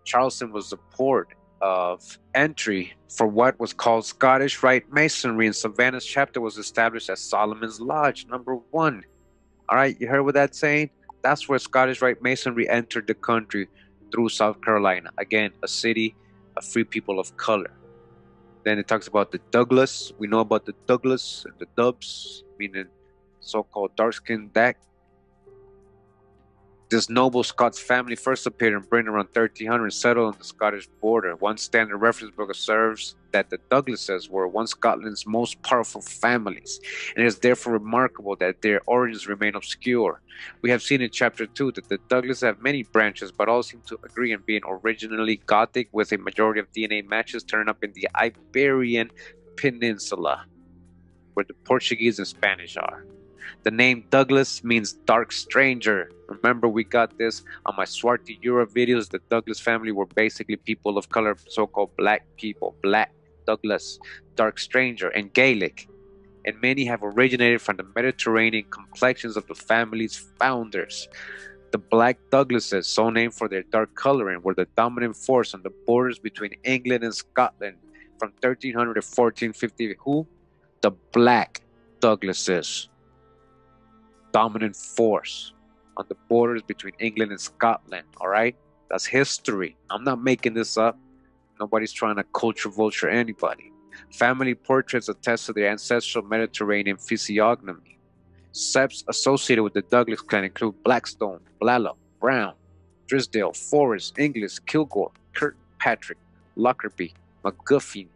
[SPEAKER 1] Charleston was the port of entry for what was called Scottish Rite Masonry, and Savannah's chapter was established as Solomon's Lodge #1. All right, you heard what that's saying? That's where Scottish Rite Masonry entered the country, through South Carolina. Again, a city of free people of color. Then it talks about the Douglas. We know about the Douglas and the Dubs, meaning so-called dark-skinned Dak. This noble Scots family first appeared in Britain around 1300 and settled on the Scottish border. One standard reference book observes that the Douglases were once Scotland's most powerful families, and it is therefore remarkable that their origins remain obscure. We have seen in chapter 2 that the Douglases have many branches, but all seem to agree in being originally Gothic, with a majority of DNA matches turning up in the Iberian Peninsula, where the Portuguese and Spanish are. The name Douglas means dark stranger. Remember, we got this on my Swarty Europe videos. The Douglas family were basically people of color, so-called black people. Black, Douglas, dark stranger, and Gaelic. And many have originated from the Mediterranean complexions of the family's founders. The Black Douglases, so named for their dark coloring, were the dominant force on the borders between England and Scotland from 1300 to 1450. Who? The Black Douglases. Dominant force on the borders between England and Scotland. All right, that's history. I'm not making this up. Nobody's trying to culture vulture anybody. Family portraits attest to their ancestral Mediterranean physiognomy. Septs associated with the Douglas clan include Blackstone, Blallow, Brown, Drysdale, Forrest, Inglis, Kilgore, Kirkpatrick, Lockerbie, McGuffin,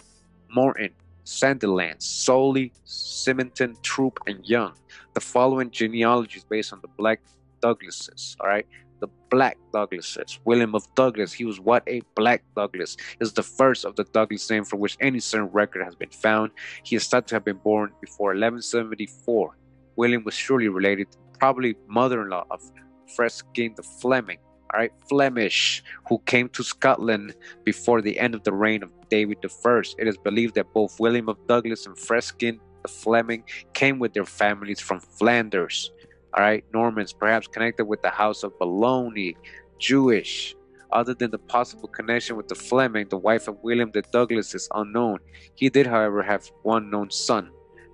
[SPEAKER 1] Morton, Sandilands, Soley, Symington, Troop, and Young. The following genealogy is based on the Black Douglases. All right, the Black Douglases. William of Douglas, he was what? A Black Douglas. Is the first of the Douglas name for which any certain record has been found. He is thought to have been born before 1174. William was surely related, probably mother-in-law of Freskin the Fleming. All right, Flemish, who came to Scotland before the end of the reign of David I. It is believed that both William of Douglas and Freskin the Fleming came with their families from Flanders. All right, Normans, perhaps connected with the House of Bologna, Jewish. Other than the possible connection with the Fleming, the wife of William the Douglas is unknown. He did, however, have one known son.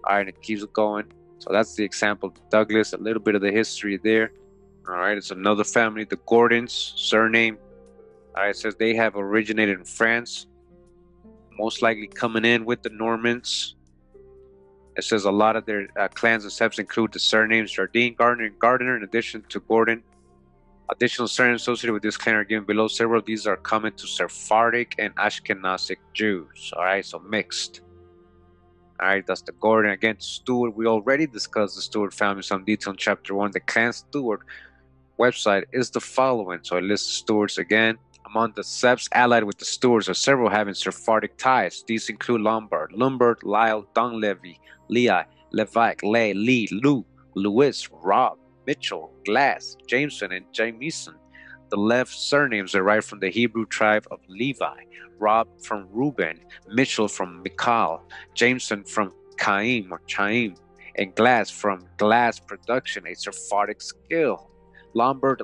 [SPEAKER 1] All right, it keeps going. So that's the example of Douglas, a little bit of the history there. All right, it's another family, the Gordons, surname. All right, it says they have originated in France, most likely coming in with the Normans. It says a lot of their clans and septs include the surnames Jardine, Gardner, and Gardner, in addition to Gordon. Additional surnames associated with this clan are given below. Several of these are common to Sephardic and Ashkenazic Jews. All right, so mixed. All right, that's the Gordon. Again, Stewart. We already discussed the Stewart family in some detail in chapter 1. The clan Stewart website is the following. So it lists the Stewarts again. Among the septs allied with the Stewarts are several having Sephardic ties. These include Lombard, Lyle, Donlevy, Lehi, Levite, Lay, Lee, Lou, Lewis, Rob, Mitchell, Glass, Jameson, and Jamieson. The left surnames derive from the Hebrew tribe of Levi. Rob from Reuben, Mitchell from Michal, Jameson from Chaim, and Glass from Glass Production, a Sephardic skill. Lombard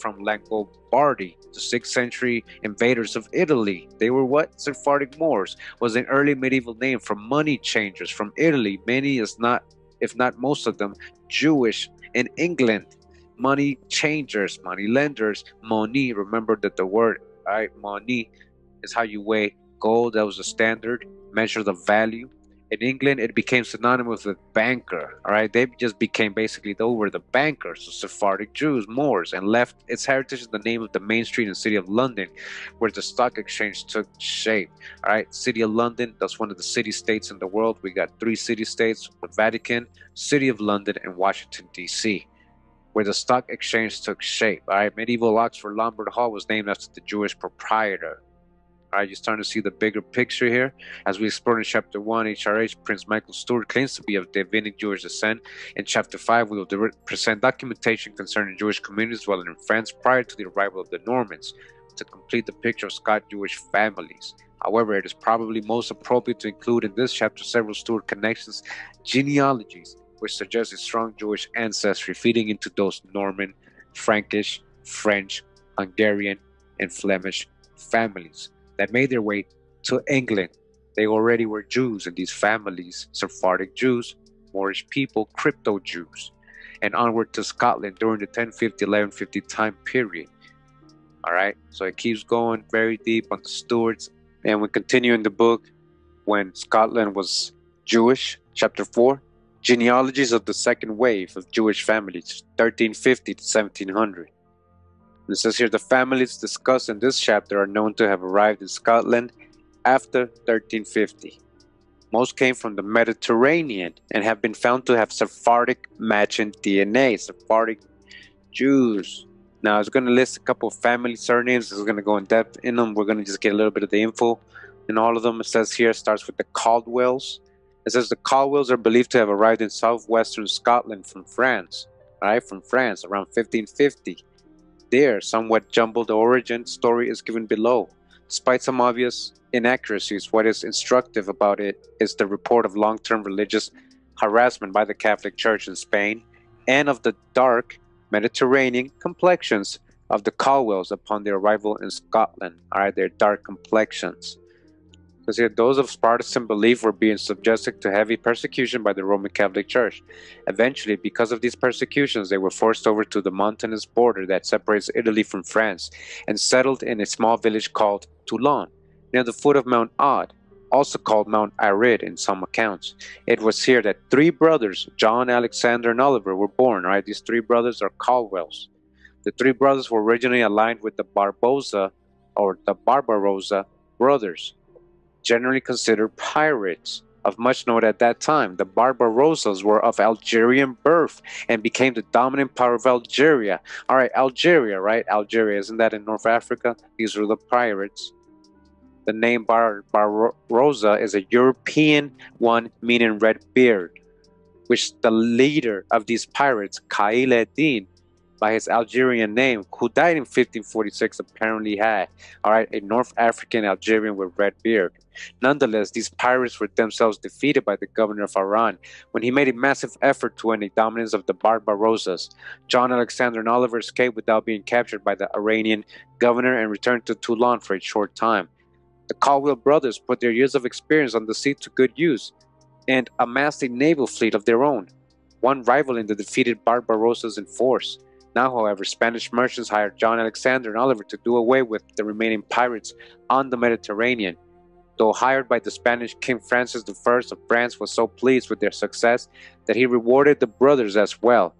[SPEAKER 1] from Langobardi, the 6th century invaders of Italy. They were what? Sephardic Moors, was an early medieval name for money changers from Italy. Many, if not most of them, Jewish in England. Money changers, money lenders, money. Remember that the word, right, money, is how you weigh gold, that was the standard measure of the value. In England, it became synonymous with banker. All right, they just became basically they were the bankers, the Sephardic Jews, Moors, and left its heritage in the name of the main street in the city of London, where the stock exchange took shape. All right, city of London, that's one of the city-states in the world. We got 3 city-states: the Vatican, City of London, and Washington, D.C., where the stock exchange took shape. All right, medieval Oxford Lombard Hall was named after the Jewish proprietor. All right, you're starting to see the bigger picture here. As we explored in Chapter 1, HRH, Prince Michael Stuart claims to be of Davidic Jewish descent. In Chapter 5, we will present documentation concerning Jewish communities dwelling in France prior to the arrival of the Normans to complete the picture of Scottish Jewish families. However, it is probably most appropriate to include in this chapter several Stuart connections, genealogies, which suggest a strong Jewish ancestry feeding into those Norman, Frankish, French, Hungarian, and Flemish families that made their way to England. They already were Jews in these families: Sephardic Jews, Moorish people, crypto-Jews, and onward to Scotland during the 1050-1150 time period. All right, so it keeps going very deep on the Stuarts, and we continue in the book when Scotland was Jewish. Chapter 4, genealogies of the second wave of Jewish families, 1350 to 1700. It says here, the families discussed in this chapter are known to have arrived in Scotland after 1350. Most came from the Mediterranean and have been found to have Sephardic matching DNA, Sephardic Jews. Now, I was going to list a couple of family surnames. I was going to go in depth in them. We're going to just get a little bit of the info in all of them. It says here, it starts with the Caldwells. It says the Caldwells are believed to have arrived in southwestern Scotland from France, right? From France around 1550. Their somewhat jumbled origin story is given below. Despite some obvious inaccuracies, what is instructive about it is the report of long-term religious harassment by the Catholic Church in Spain and of the dark Mediterranean complexions of the Caldwells upon their arrival in Scotland. All right, their dark complexions. Because here, those of Protestant belief were being subjected to heavy persecution by the Roman Catholic Church. Eventually, because of these persecutions, they were forced over to the mountainous border that separates Italy from France and settled in a small village called Toulon, near the foot of Mount Aude, also called Mount Arid in some accounts. It was here that 3 brothers, John, Alexander, and Oliver, were born. Right? These 3 brothers are Caldwells. The 3 brothers were originally aligned with the Barbarossa brothers, generally considered pirates of much note at that time. The Barbarossas were of Algerian birth and became the dominant power of Algeria. All right, Algeria, right? Algeria, isn't that in North Africa? These were the pirates. The name Barbarossa is a European one meaning red beard, which the leader of these pirates, Khail ad-Din, by his Algerian name, who died in 1546, apparently had. All right, a North African Algerian with red beard. Nonetheless, these pirates were themselves defeated by the governor of Oran when he made a massive effort to end the dominance of the Barbarossas. John, Alexander, and Oliver escaped without being captured by the Iranian governor and returned to Toulon for a short time. The Caldwell brothers put their years of experience on the sea to good use and amassed a naval fleet of their own, one rivaling the defeated Barbarossas in force. Now, however, Spanish merchants hired John, Alexander, and Oliver to do away with the remaining pirates on the Mediterranean. Though hired by the Spanish King Francis I of France was so pleased with their success that he rewarded the brothers as well.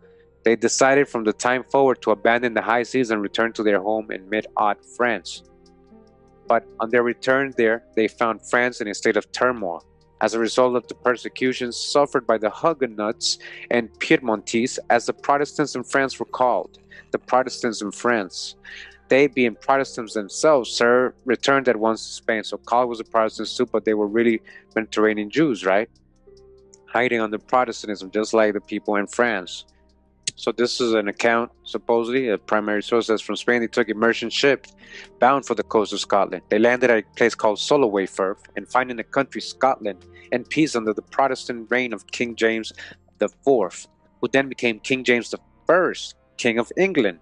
[SPEAKER 1] They decided from the time forward to abandon the high seas and return to their home in mid-Aude France. But on their return there, they found France in a state of turmoil as a result of the persecutions suffered by the Huguenots and Piedmontese, as the Protestants in France were called. The Protestants in France. They, being Protestants themselves, returned at once to Spain. So Caldwell was a Protestant too, but they were really Mediterranean Jews, right? Hiding under Protestantism, just like the people in France. So this is an account, supposedly, a primary source that's from Spain. They took a merchant ship bound for the coast of Scotland. They landed at a place called Solway Firth, and finding the country Scotland in peace under the Protestant reign of King James IV, who then became King James I, King of England.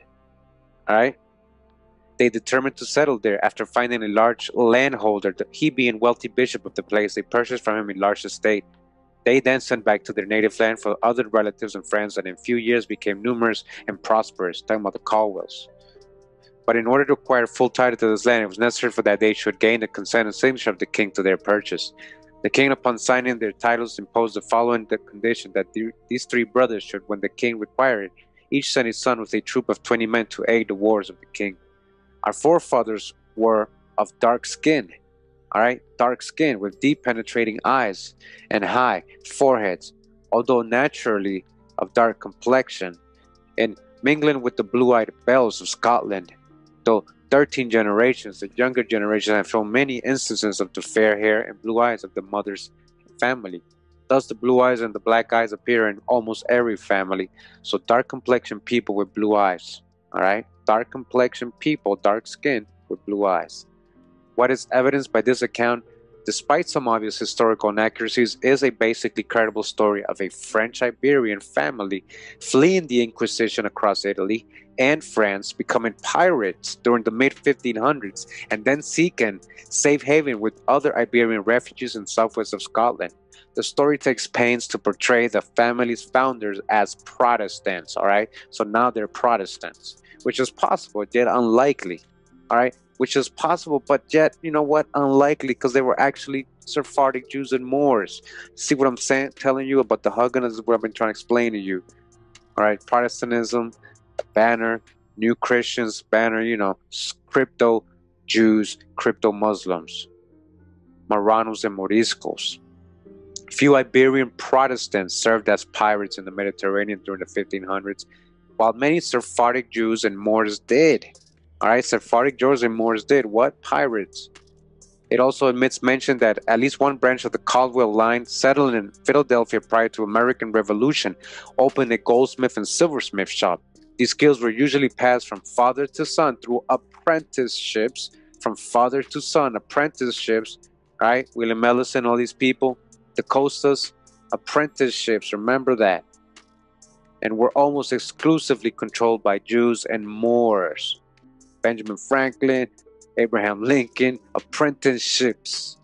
[SPEAKER 1] All right? They determined to settle there after finding a large landholder. He being wealthy bishop of the place, they purchased from him a large estate. They then sent back to their native land for other relatives and friends, and in a few years became numerous and prosperous. Talking about the Caldwells. But in order to acquire full title to this land, it was necessary for that they should gain the consent and signature of the king to their purchase. The king, upon signing their titles, imposed the following condition, that these three brothers should, when the king required it, each send his son with a troop of 20 men to aid the wars of the king. Our forefathers were of dark skin, all right, dark skin with deep penetrating eyes and high foreheads, although naturally of dark complexion, and mingling with the blue-eyed belles of Scotland. Though 13 generations, the younger generation have shown many instances of the fair hair and blue eyes of the mother's family. Thus, the blue eyes and the black eyes appear in almost every family. So, dark complexion people with blue eyes, all right? Dark complexion people, dark skin with blue eyes. What is evidenced by this account, despite some obvious historical inaccuracies, is a basically credible story of a French-Iberian family fleeing the Inquisition across Italy and France, becoming pirates during the mid-1500s, and then seeking safe haven with other Iberian refugees in southwest of Scotland. The story takes pains to portray the family's founders as Protestants, all right? So now they're Protestants, which is possible, yet unlikely, all right? Which is possible, but yet, you know what, unlikely, because they were actually Sephardic Jews and Moors. See what I'm saying, telling you about the Huguenots is what I've been trying to explain to you. All right, Protestantism, banner, New Christians, banner, you know, crypto Jews, crypto Muslims, Marranos and Moriscos. Few Iberian Protestants served as pirates in the Mediterranean during the 1500s, while many Sephardic Jews and Moors did. All right, Sephardic Jews and Moors did what? Pirates. It also omits mention that at least one branch of the Caldwell line settled in Philadelphia prior to American Revolution opened a goldsmith and silversmith shop. These skills were usually passed from father to son through apprenticeships, from father to son, apprenticeships, right? William Ellison, all these people, the Costas, apprenticeships, remember that. And were almost exclusively controlled by Jews and Moors. Benjamin Franklin, Abraham Lincoln, apprenticeships.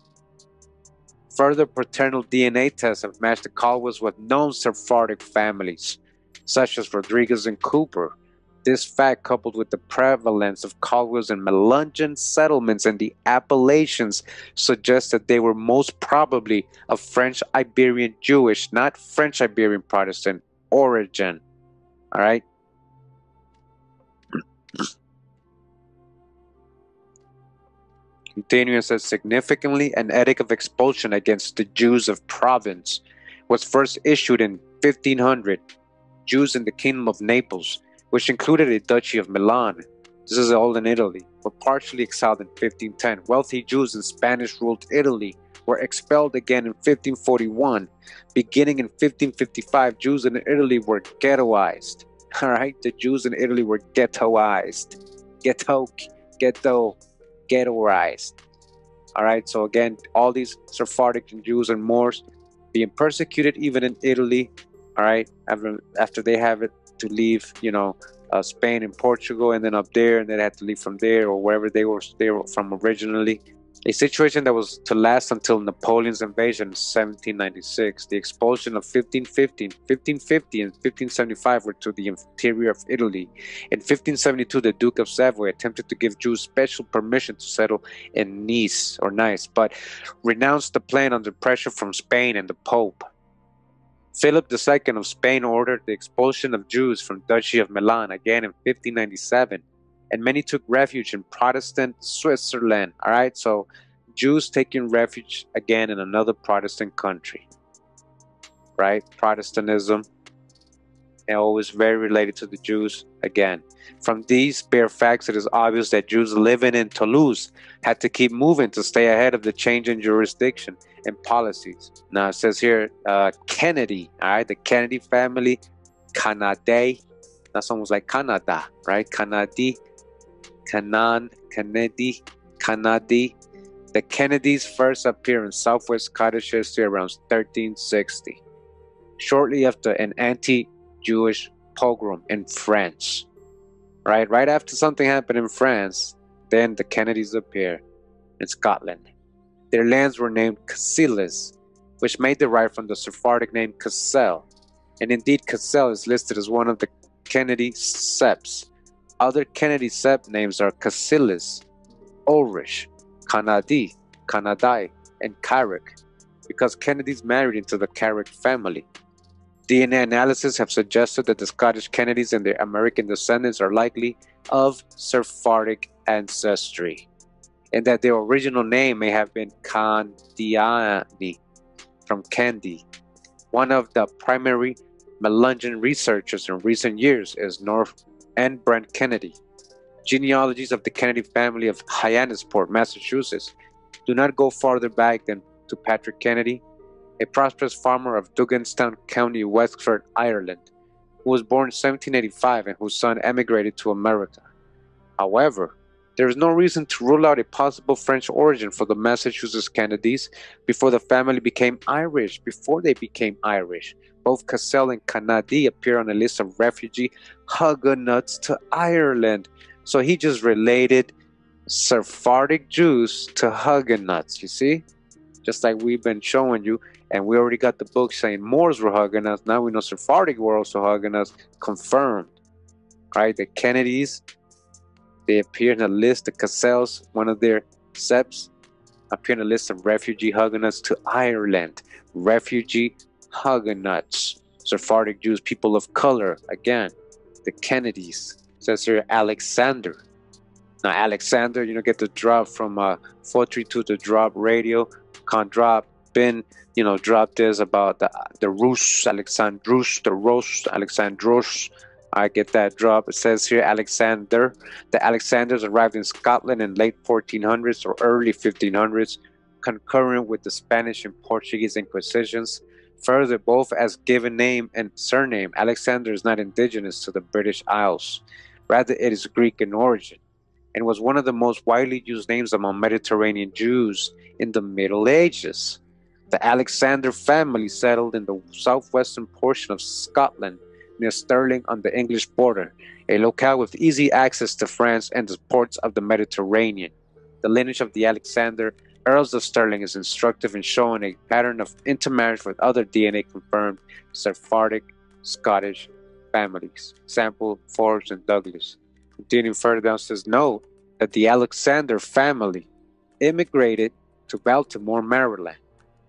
[SPEAKER 1] Further paternal DNA tests have matched the Caldwells with known Sephardic families, such as Rodriguez and Cooper. This fact, coupled with the prevalence of Caldwells in Melungeon settlements and the Appalachians, suggests that they were most probably of French-Iberian Jewish, not French-Iberian Protestant, origin. All right? Continuing, says, significantly, an edict of expulsion against the Jews of Provence was first issued in 1500. Jews in the Kingdom of Naples, which included a Duchy of Milan, this is all in Italy, were partially exiled in 1510. Wealthy Jews in Spanish-ruled Italy were expelled again in 1541. Beginning in 1555, Jews in Italy were ghettoized. All right, the Jews in Italy were ghettoized. Ghettoized. All right, so again, all these Sephardic Jews and Moors being persecuted even in Italy. All right, after they have it to leave, you know, Spain and Portugal, and then up there, and then they had to leave from there or wherever they were from originally. A situation that was to last until Napoleon's invasion in 1796. The expulsion of 1550 and 1575 were to the interior of Italy. In 1572, the Duke of Savoy attempted to give Jews special permission to settle in Nice, but renounced the plan under pressure from Spain and the Pope. Philip II of Spain ordered the expulsion of Jews from Duchy of Milan again in 1597. And many took refuge in Protestant Switzerland. All right, so Jews taking refuge again in another Protestant country. Right, Protestantism, and always very related to the Jews again. From these bare facts, it is obvious that Jews living in Toulouse had to keep moving to stay ahead of the change in jurisdiction and policies. Now it says here, Kennedy, all right, the Kennedy family, Canada. That's almost like Canada, right? Kennedy. The Kennedys first appear in Southwest Scottish history around 1360, shortly after an anti-Jewish pogrom in France. Right after something happened in France, then the Kennedys appear in Scotland. Their lands were named Cassilis, which may derive from the Sephardic name Cassel, and indeed Cassel is listed as one of the Kennedy septs. Other Kennedy sept names are Casillas, Ulrich, Kanadi, Kanadai, and Carrick, because Kennedys married into the Carrick family. DNA analysis have suggested that the Scottish Kennedys and their American descendants are likely of Sephardic ancestry, and that their original name may have been Candiani, from Candy. One of the primary Melungeon researchers in recent years is North and Brent Kennedy. Genealogies of the Kennedy family of Hyannisport, Massachusetts, do not go farther back than to Patrick Kennedy, a prosperous farmer of Dugganstown County, Wexford, Ireland, who was born in 1785 and whose son emigrated to America. However, there is no reason to rule out a possible French origin for the Massachusetts Kennedys before the family became Irish. Both Cassell and Canady appear on a list of refugee Huguenots to Ireland. So he just related Sephardic Jews to Huguenots, you see? Just like we've been showing you, and we already got the book saying Moors were Huguenots. Now we know Sephardic were also Huguenots, confirmed. Right? The Kennedys, they appear in a list. The Cassells, one of their septs, appear in a list of refugee Huguenots to Ireland. Refugee Huguenots, Sephardic Jews, people of color. Again, the Kennedys. It says here Alexander. Now Alexander, get the drop from 432 to drop radio. Can't drop. Been, drop this about the Rus, Alexandrus, the Ros, Alexandros. I get that drop. It says here Alexander. The Alexanders arrived in Scotland in late 1400s or early 1500s, concurrent with the Spanish and Portuguese Inquisitions. Further, both as given name and surname, Alexander is not indigenous to the British Isles. Rather, it is Greek in origin, and was one of the most widely used names among Mediterranean Jews in the Middle Ages. The Alexander family settled in the southwestern portion of Scotland, near Stirling on the English border, a locale with easy access to France and the ports of the Mediterranean. The lineage of the Alexander Earls of Stirling is instructive in showing a pattern of intermarriage with other DNA-confirmed Sephardic Scottish families. Example, Forbes and Douglas. Continuing further down, says, note that the Alexander family immigrated to Baltimore, Maryland,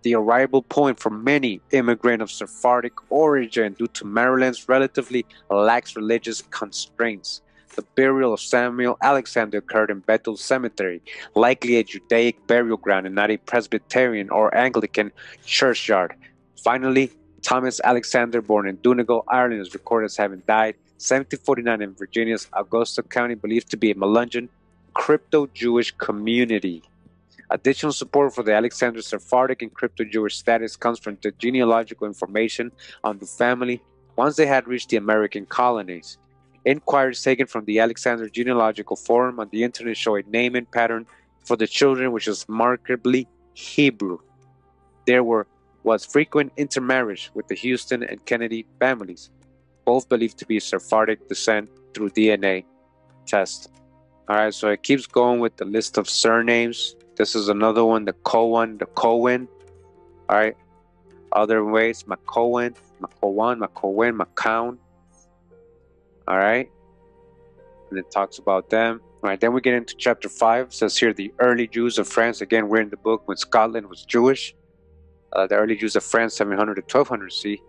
[SPEAKER 1] the arrival point for many immigrants of Sephardic origin due to Maryland's relatively lax religious constraints. The burial of Samuel Alexander occurred in Bethel Cemetery, likely a Judaic burial ground and not a Presbyterian or Anglican churchyard. Finally, Thomas Alexander, born in Donegal, Ireland, is recorded as having died 1749 in Virginia's Augusta County, believed to be a Melungeon crypto-Jewish community. Additional support for the Alexander Sephardic and crypto-Jewish status comes from the genealogical information on the family once they had reached the American colonies. Inquiries taken from the Alexander Genealogical Forum on the internet show a naming pattern for the children which is markedly Hebrew. There was frequent intermarriage with the Houston and Kennedy families, both believed to be Sephardic descent through DNA test. Alright, so it keeps going with the list of surnames. This is another one, the Cohen. Alright, other ways, McCohen, McCown. Alright, and it talks about them. Alright, then we get into chapter 5. It says here the early Jews of France. Again, we're in the book when Scotland was Jewish. The early Jews of France, 700 to 1200 CE.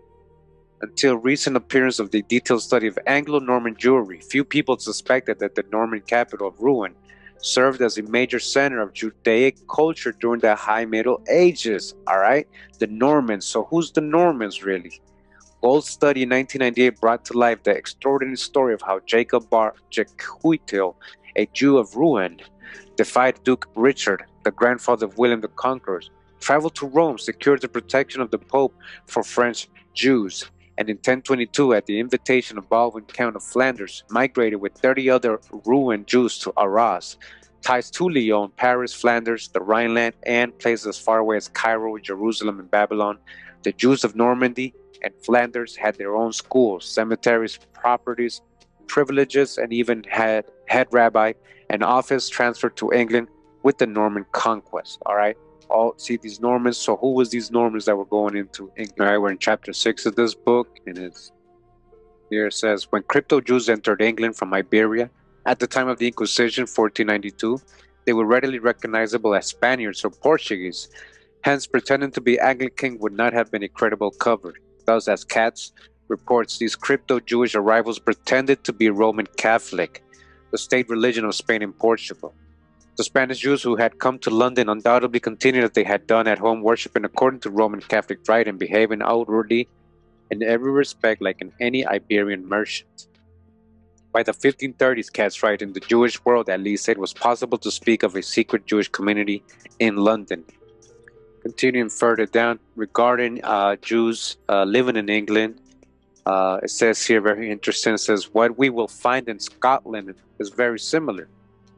[SPEAKER 1] Until recent appearance of the detailed study of Anglo-Norman Jewry, few people suspected that the Norman capital of Rouen served as a major center of Judaic culture during the High Middle Ages. Alright, the Normans. So who's the Normans really? Gold's study in 1998 brought to life the extraordinary story of how Jacob Bar Jehuiel, a Jew of Rouen, defied Duke Richard, the grandfather of William the Conqueror, traveled to Rome, secured the protection of the Pope for French Jews, and in 1022, at the invitation of Baldwin, Count of Flanders, migrated with 30 other Rouen Jews to Arras, ties to Lyon, Paris, Flanders, the Rhineland, and places as far away as Cairo, Jerusalem, and Babylon. The Jews of Normandy and Flanders had their own schools, cemeteries, properties, privileges, and even had head rabbi, an office transferred to England with the Norman conquest. All right, all see these Normans. So who was these Normans that were going into England? All right, we're in chapter 6 of this book, and it's here it says, when crypto Jews entered England from Iberia, At the time of the Inquisition, 1492, they were readily recognizable as Spaniards or Portuguese. Hence, pretending to be Anglican would not have been a credible cover. Thus, as Katz reports, these crypto-Jewish arrivals pretended to be Roman Catholic, the state religion of Spain and Portugal. The Spanish Jews who had come to London undoubtedly continued as they had done at home, worshiping according to Roman Catholic rite and behaving outwardly in every respect like any Iberian merchant. By the 1530s, Katz writes, in the Jewish world at least, it was possible to speak of a secret Jewish community in London. Continuing further down, regarding Jews living in England, it says here, very interesting, it says, what we will find in Scotland is very similar.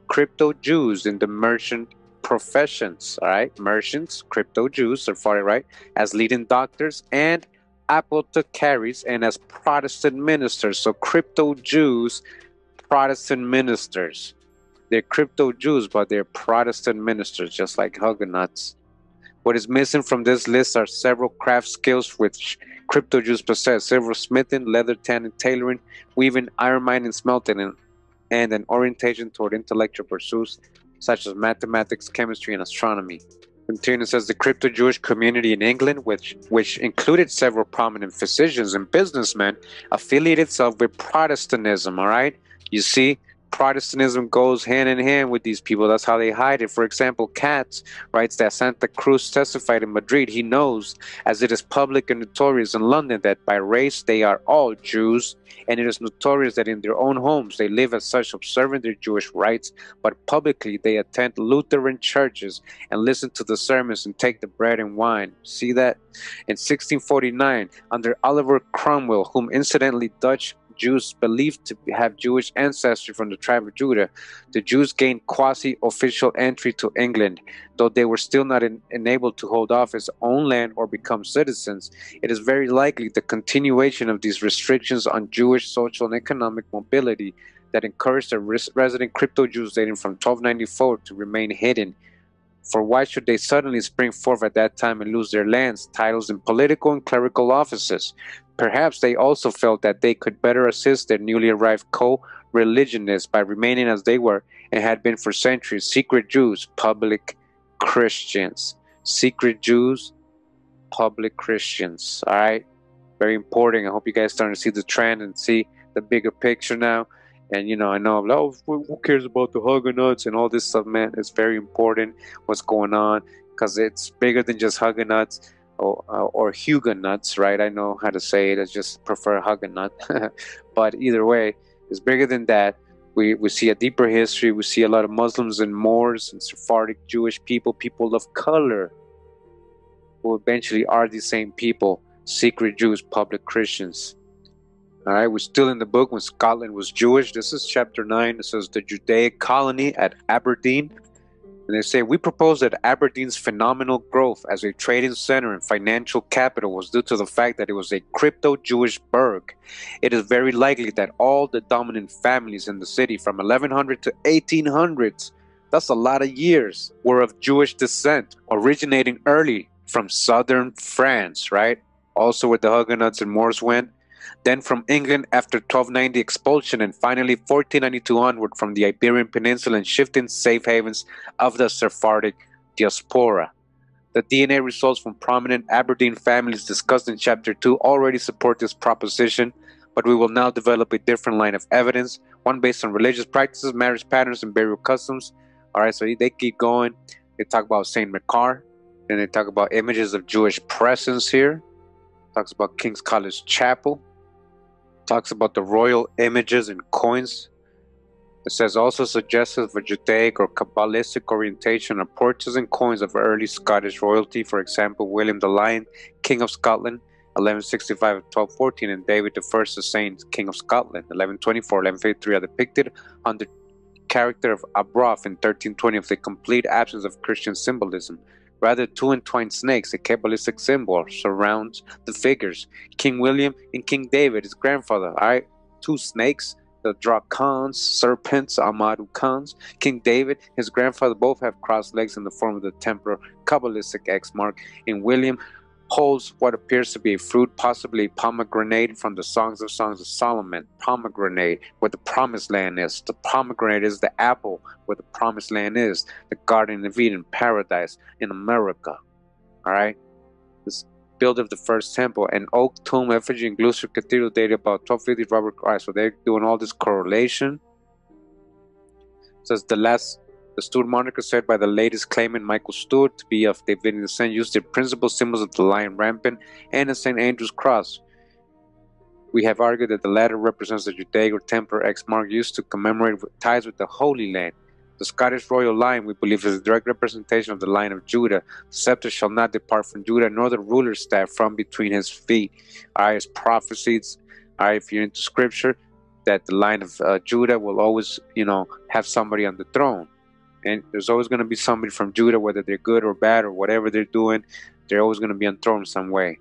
[SPEAKER 1] Crypto-Jews in the merchant professions, all right? Merchants, crypto-Jews, Sephardic, right? As leading doctors and apothecaries and as Protestant ministers. So crypto-Jews, Protestant ministers. They're crypto-Jews, but they're Protestant ministers, just like Huguenots. What is missing from this list are several craft skills which crypto-Jews possess: silversmithing, leather tanning, tailoring, weaving, iron mining, smelting, and an orientation toward intellectual pursuits such as mathematics, chemistry, and astronomy. Continues, says the crypto-Jewish community in England, which included several prominent physicians and businessmen, affiliated itself with Protestantism, all right? You see, Protestantism goes hand in hand with these people. That's how they hide it. For example, Katz writes that Santa Cruz testified in Madrid. He knows, as it is public and notorious in London, that by race they are all Jews, and it is notorious that in their own homes they live as such, observing their Jewish rites, but publicly they attend Lutheran churches and listen to the sermons and take the bread and wine. See that? In 1649, under Oliver Cromwell, whom incidentally Dutch Jews believed to have Jewish ancestry from the tribe of Judah, the Jews gained quasi-official entry to England. Though they were still not enabled to hold office, own land, or become citizens, it is very likely the continuation of these restrictions on Jewish social and economic mobility that encouraged the resident crypto-Jews dating from 1294 to remain hidden. For why should they suddenly spring forth at that time and lose their lands, titles, and political and clerical offices? Perhaps they also felt that they could better assist their newly arrived co-religionists by remaining as they were and had been for centuries, secret Jews, public Christians. Secret Jews, public Christians. All right? Very important. I hope you guys starting to see the trend and see the bigger picture now. And, you know, I know, oh, who cares about the Huguenots and all this stuff, man? It's very important what's going on because it's bigger than just Huguenots or Huguenots, right? I know how to say it. I just prefer Huguenot. But either way, it's bigger than that. We see a deeper history. We see a lot of Muslims and Moors and Sephardic Jewish people, people of color, who eventually are the same people, secret Jews, public Christians. All right, we're still in the book when Scotland was Jewish. This is chapter 9. It says the Judaic colony at Aberdeen. And they say, we propose that Aberdeen's phenomenal growth as a trading center and financial capital was due to the fact that it was a crypto-Jewish burg. It is very likely that all the dominant families in the city from 1100 to 1800s, that's a lot of years, were of Jewish descent, originating early from southern France, right? Also where the Huguenots and Moors went. Then from England after 1290 expulsion, and finally 1492 onward from the Iberian Peninsula and shifting safe havens of the Sephardic diaspora. The DNA results from prominent Aberdeen families discussed in Chapter 2 already support this proposition, but we will now develop a different line of evidence, one based on religious practices, marriage patterns, and burial customs. All right, so they keep going. They talk about St. Makar, and they talk about images of Jewish presence here. Talks about King's College Chapel. Talks about the royal images and coins. It says also suggestive of a Judaic or Kabbalistic orientation of portraits and coins of early Scottish royalty. For example, William the Lion, King of Scotland, 1165 and 1214, and David I the Saint, King of Scotland, 1124, 1153, are depicted on the character of Abroth in 1320 of the complete absence of Christian symbolism. Rather, two entwined snakes, a Kabbalistic symbol, surrounds the figures. King William and King David, his grandfather, all right? Two snakes, the dracons, serpents, Amadukans. King David, his grandfather, both have crossed legs in the form of the temporal Kabbalistic X mark. In William, holds what appears to be a fruit, possibly a pomegranate from the Songs of Solomon. Pomegranate, where the promised land is. The pomegranate is the apple, where the promised land is. The Garden of Eden, paradise in America. Alright? This build of the first temple. An oak tomb effigy in Gloucester Cathedral dated about 1250 Robert. Alright, so they're doing all this correlation. It says the Stuart monarch said by the latest claimant Michael Stuart to be of Davidian descent used the principal symbols of the lion rampant and the St. Andrew's cross. We have argued that the latter represents the Judaic or Templar X mark used to commemorate ties with the Holy Land. The Scottish royal lion, we believe, is a direct representation of the Lion of Judah. The scepter shall not depart from Judah, nor the ruler's staff from between his feet. As prophesied, if you're into scripture, that the Lion of Judah will always, have somebody on the throne. And there's always going to be somebody from Judah, whether they're good or bad or whatever they're doing, they're always going to be enthroned some way.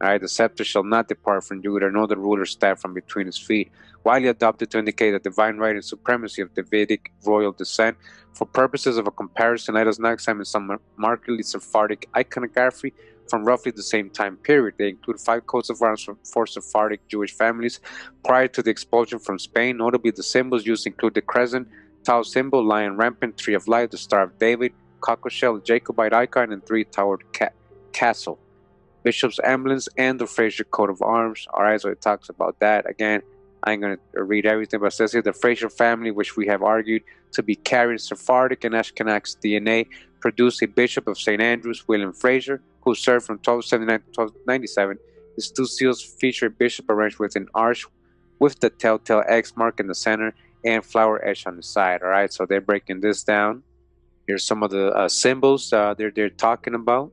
[SPEAKER 1] The scepter shall not depart from Judah, nor the ruler's staff from between his feet. Widely adopted to indicate the divine right and supremacy of Davidic royal descent. For purposes of a comparison, let us now examine some markedly Sephardic iconography from roughly the same time period. They include 5 coats of arms for Sephardic Jewish families prior to the expulsion from Spain. Notably, the symbols used include the crescent, Tau symbol, lion rampant, tree of life, the Star of David, cockleshell, Jacobite icon, and 3-towered castle. Bishop's emblems and the Fraser coat of arms. Alright, so it talks about that. Again, I ain't going to read everything, but it says here the Fraser family, which we have argued to be carrying Sephardic and Ashkenaz DNA, produced a bishop of St. Andrews, William Fraser, who served from 1279 to 1297. His 2 seals feature a bishop arranged with an arch with the telltale X mark in the center and flower edge on the side. All right, so they're breaking this down. Here's some of the symbols they're talking about.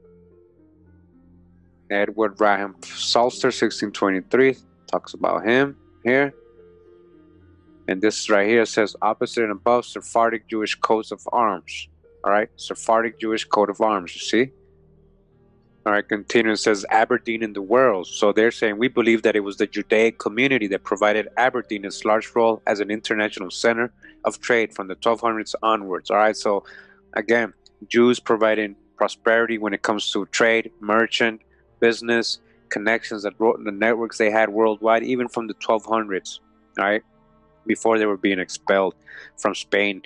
[SPEAKER 1] Edward Raham Salster, 1623, talks about him here. And this right here says opposite and above Sephardic Jewish coats of arms. All right, Sephardic Jewish coat of arms, you see? All right, continuing, says Aberdeen in the world. So they're saying we believe that it was the Judaic community that provided Aberdeen its large role as an international center of trade from the 1200s onwards. All right, so again, Jews providing prosperity when it comes to trade, merchant, business, connections, that the networks they had worldwide, even from the 1200s. All right, before they were being expelled from Spain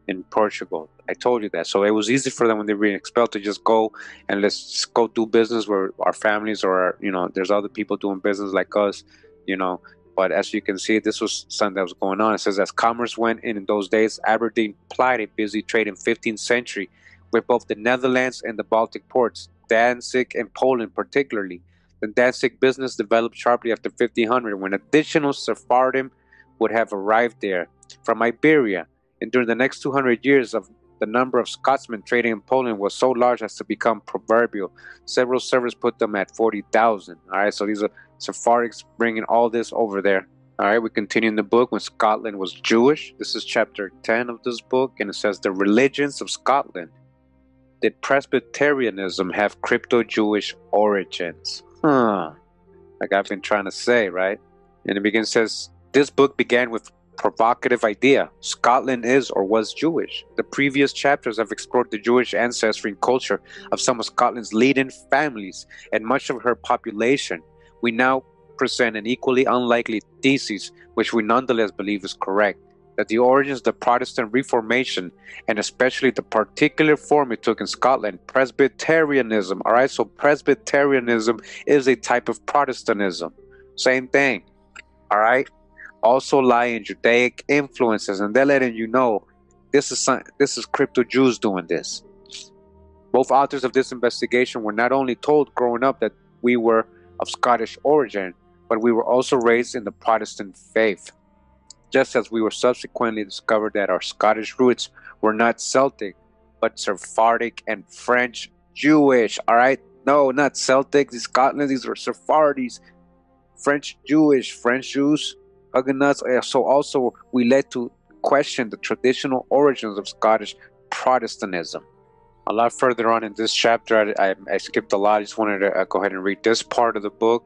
[SPEAKER 1] and Portugal. I told you that. So it was easy for them when they were being expelled to just go and let's go do business where our families or, there's other people doing business like us, But as you can see, this was something that was going on. It says, as commerce went in those days, Aberdeen plied a busy trade in 15th century with both the Netherlands and the Baltic ports, Danzig and Poland particularly. The Danzig business developed sharply after 1500 when additional Sephardim would have arrived there from Iberia. And during the next 200 years, the number of Scotsmen trading in Poland was so large as to become proverbial. Several surveys put them at 40,000. All right, so these are Sephardics bringing all this over there. All right, we continue in the book when Scotland was Jewish. This is chapter 10 of this book, and it says the religions of Scotland. Did Presbyterianism have crypto-Jewish origins? Like I've been trying to say, right? And it begins, says, this book began with provocative idea. Scotland is or was Jewish. The previous chapters have explored the Jewish ancestry and culture of some of Scotland's leading families and much of her population. We now present an equally unlikely thesis, which we nonetheless believe is correct, that the origins of the Protestant Reformation, and especially the particular form it took in Scotland, Presbyterianism, all right, so Presbyterianism is a type of Protestantism. Same thing, all right, also lie in Judaic influences, and they're letting you know this is crypto Jews doing this. Both authors of this investigation were not only told growing up that we were of Scottish origin, but we were also raised in the Protestant faith, just as we were subsequently discovered that our Scottish roots were not Celtic, but Sephardic and French Jewish. All right, no, not Celtic. These Scotland, these are Sephardis, French Jewish, French Jews. So also we led to question the traditional origins of Scottish Protestantism. A lot further on in this chapter, I skipped a lot. I just wanted to go ahead and read this part of the book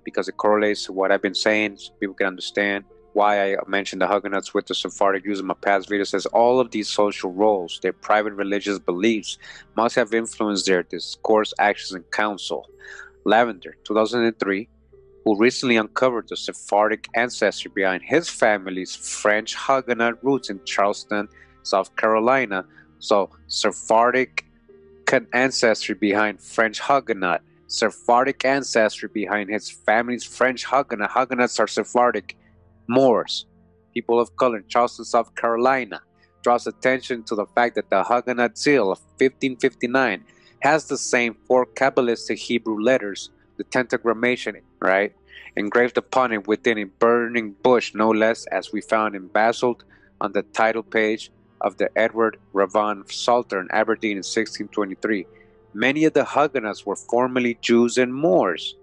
[SPEAKER 1] because it correlates to what I've been saying so people can understand. why I mentioned the Huguenots with the Sephardic Jews in my past video. Says all of these social roles, their private religious beliefs, must have influenced their discourse, actions, and counsel. Lavender, 2003, who recently uncovered the Sephardic ancestry behind his family's French Huguenot roots in Charleston, South Carolina. So Sephardic ancestry behind French Huguenot. Sephardic ancestry behind his family's French Huguenot. Huguenots are Sephardic Moors, people of color in Charleston, South Carolina. Draws attention to the fact that the Huguenot seal of 1559 has the same 4 Kabbalistic Hebrew letters, the tetragrammaton, right, engraved upon it within a burning bush, no less, as we found in basalt on the title page of the Edward Ravon Psalter in Aberdeen in 1623. Many of the Huguenots were formerly Jews and Moors.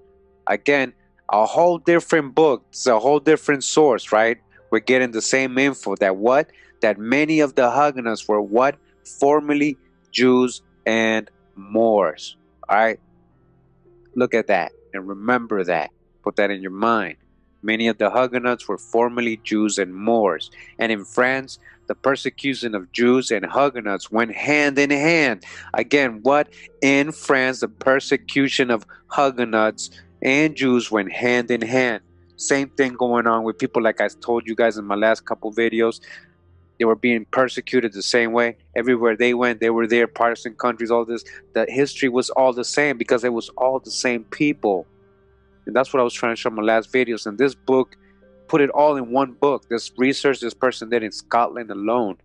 [SPEAKER 1] Again, a whole different book. It's a whole different source, right? We're getting the same info that what? That many of the Huguenots were what? Formerly Jews and Moors. All right? Look at that and remember that. Put that in your mind. Many of the Huguenots were formerly Jews and Moors. And in France, the persecution of Jews and Huguenots went hand in hand. Again, what? In France, the persecution of Huguenots and Jews went hand in hand. Same thing going on with people like I told you guys in my last couple videos. They were being persecuted the same way. Everywhere they went, they were there, Protestant countries, all this. The history was all the same because it was all the same people. And that's what I was trying to show in my last videos. And this book put it all in one book. This research this person did in Scotland alone.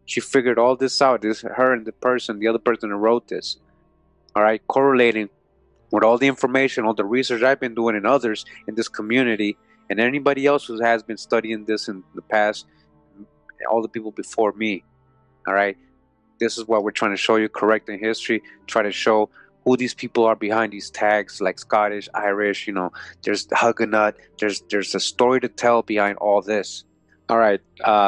[SPEAKER 1] She figured all this out. This her and the other person who wrote this. All right, correlating with all the information, all the research I've been doing and others in this community, and anybody else who has been studying this in the past, all the people before me. All right, this is what we're trying to show you, correcting history, try to show who these people are behind these tags, like Scottish, Irish, you know, there's the Huguenot, there's a story to tell behind all this. All right,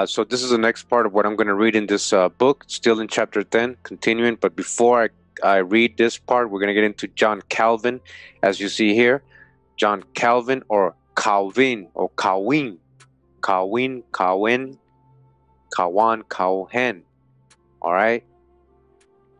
[SPEAKER 1] so this is the next part of what I'm going to read in this book, still in chapter 10, continuing, but before I read this part, we're going to get into John Calvin, as you see here. John Calvin, or Calvin, or Calvin, Calvin, Calvin, Kawan, Kauhen. All right.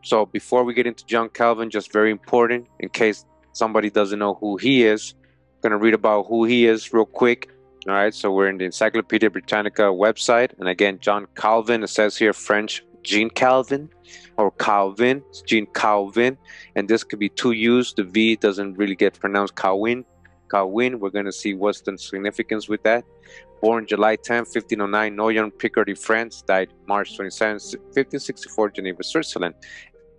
[SPEAKER 1] So before we get into John Calvin, just very important, in case somebody doesn't know who he is, I'm going to read about who he is real quick. All right. So we're in the Encyclopedia Britannica website. And again, John Calvin, it says here French, Jean Calvin, or Calvin, Jean Calvin. And this could be 2 U's. The V doesn't really get pronounced Calvin. Calvin, we're going to see what's the significance with that. Born July 10, 1509, Noyon, Picardy, France. Died March 27, 1564, Geneva, Switzerland.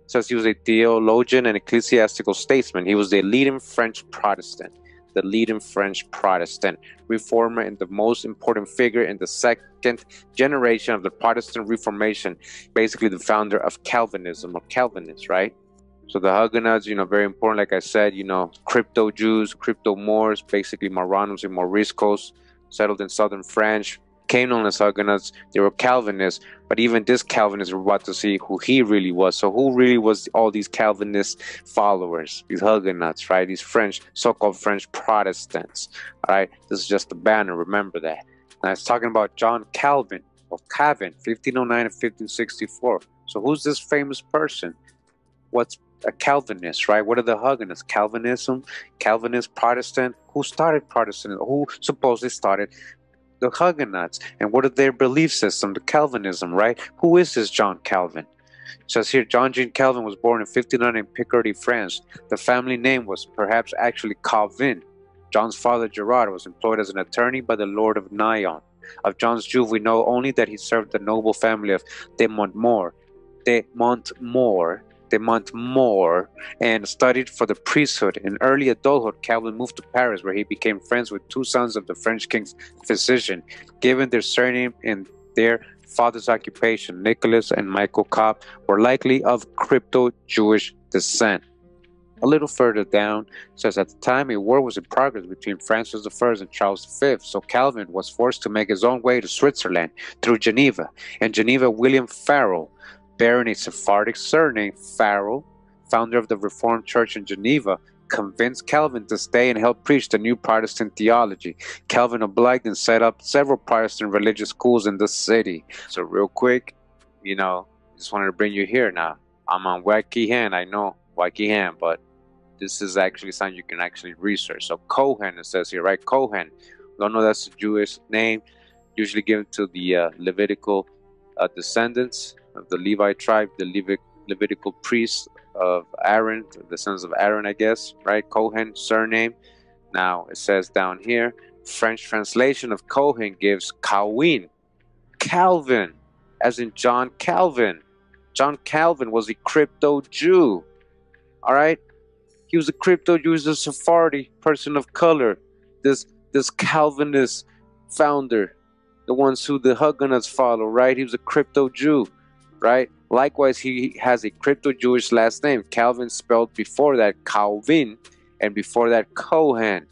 [SPEAKER 1] Says he was a theologian and ecclesiastical statesman. He was the leading French Protestant. The leading French Protestant reformer and the most important figure in the second generation of the Protestant Reformation. Basically the founder of Calvinism, or Calvinists, right? So the Huguenots, you know, very important, like I said, you know, crypto Jews, crypto Moors, basically Marranos and Moriscos, settled in southern France, came known as Huguenots. They were Calvinists, but even this Calvinist, we're about to see who he really was. So who really was all these Calvinist followers, these Huguenots, right? These French, so-called French Protestants, all right? This is just a banner, remember that. Now it's talking about John Calvin, or Calvin, 1509 and 1564. So who's this famous person? What's a Calvinist, right? What are the Huguenots? Calvinism, Calvinist, Protestant. Who started Protestantism? Who supposedly started the Huguenots? And what are their belief system? The Calvinism, right? Who is this John Calvin? It says here, John Jean Calvin was born in 1509 in Picardy, France. The family name was perhaps actually Calvin. John's father, Gerard, was employed as an attorney by the Lord of Nyon. Of John's youth, we know only that he served the noble family of de Montmort, and studied for the priesthood. In early adulthood, Calvin moved to Paris, where he became friends with 2 sons of the French king's physician. Given their surname and their father's occupation, Nicholas and Michael Cobb were likely of crypto-Jewish descent. A little further down, it says at the time a war was in progress between Francis I and Charles V, so Calvin was forced to make his own way to Switzerland through Geneva. In Geneva, William Farel, bearing a Sephardic surname, Farel, founder of the Reformed Church in Geneva, convinced Calvin to stay and help preach the new Protestant theology. Calvin obliged and set up several Protestant religious schools in the city. So real quick, just wanted to bring you here now. I'm on Wikihand, I know, Wikihand, but this is actually something you can actually research. So Cohen, it says here, right? Cohen. Don't know that's a Jewish name, usually given to the Levitical descendants of the Levi tribe, the Levitical priests of Aaron, the sons of Aaron, I guess, right? Cohen, surname. Now it says down here, French translation of Cohen gives Calvin, Calvin, as in John Calvin. John Calvin was a crypto Jew. All right, he was a crypto Jew, he was a Sephardic person of color. This Calvinist founder, the ones who the Huguenots follow, right? He was a crypto Jew, right? Likewise, he has a crypto-Jewish last name. Calvin spelled before that Calvin, and before that Cohen.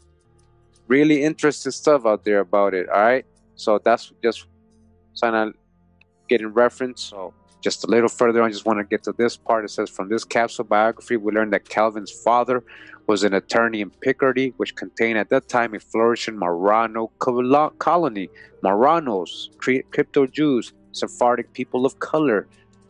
[SPEAKER 1] Really interesting stuff out there about it, all right? So that's just trying to get in reference. So just a little further on, I just want to get to this part. It says, from this capsule biography, we learned that Calvin's father was an attorney in Picardy, which contained at that time a flourishing Marrano colony. Marranos, crypto-Jews, Sephardic people of color.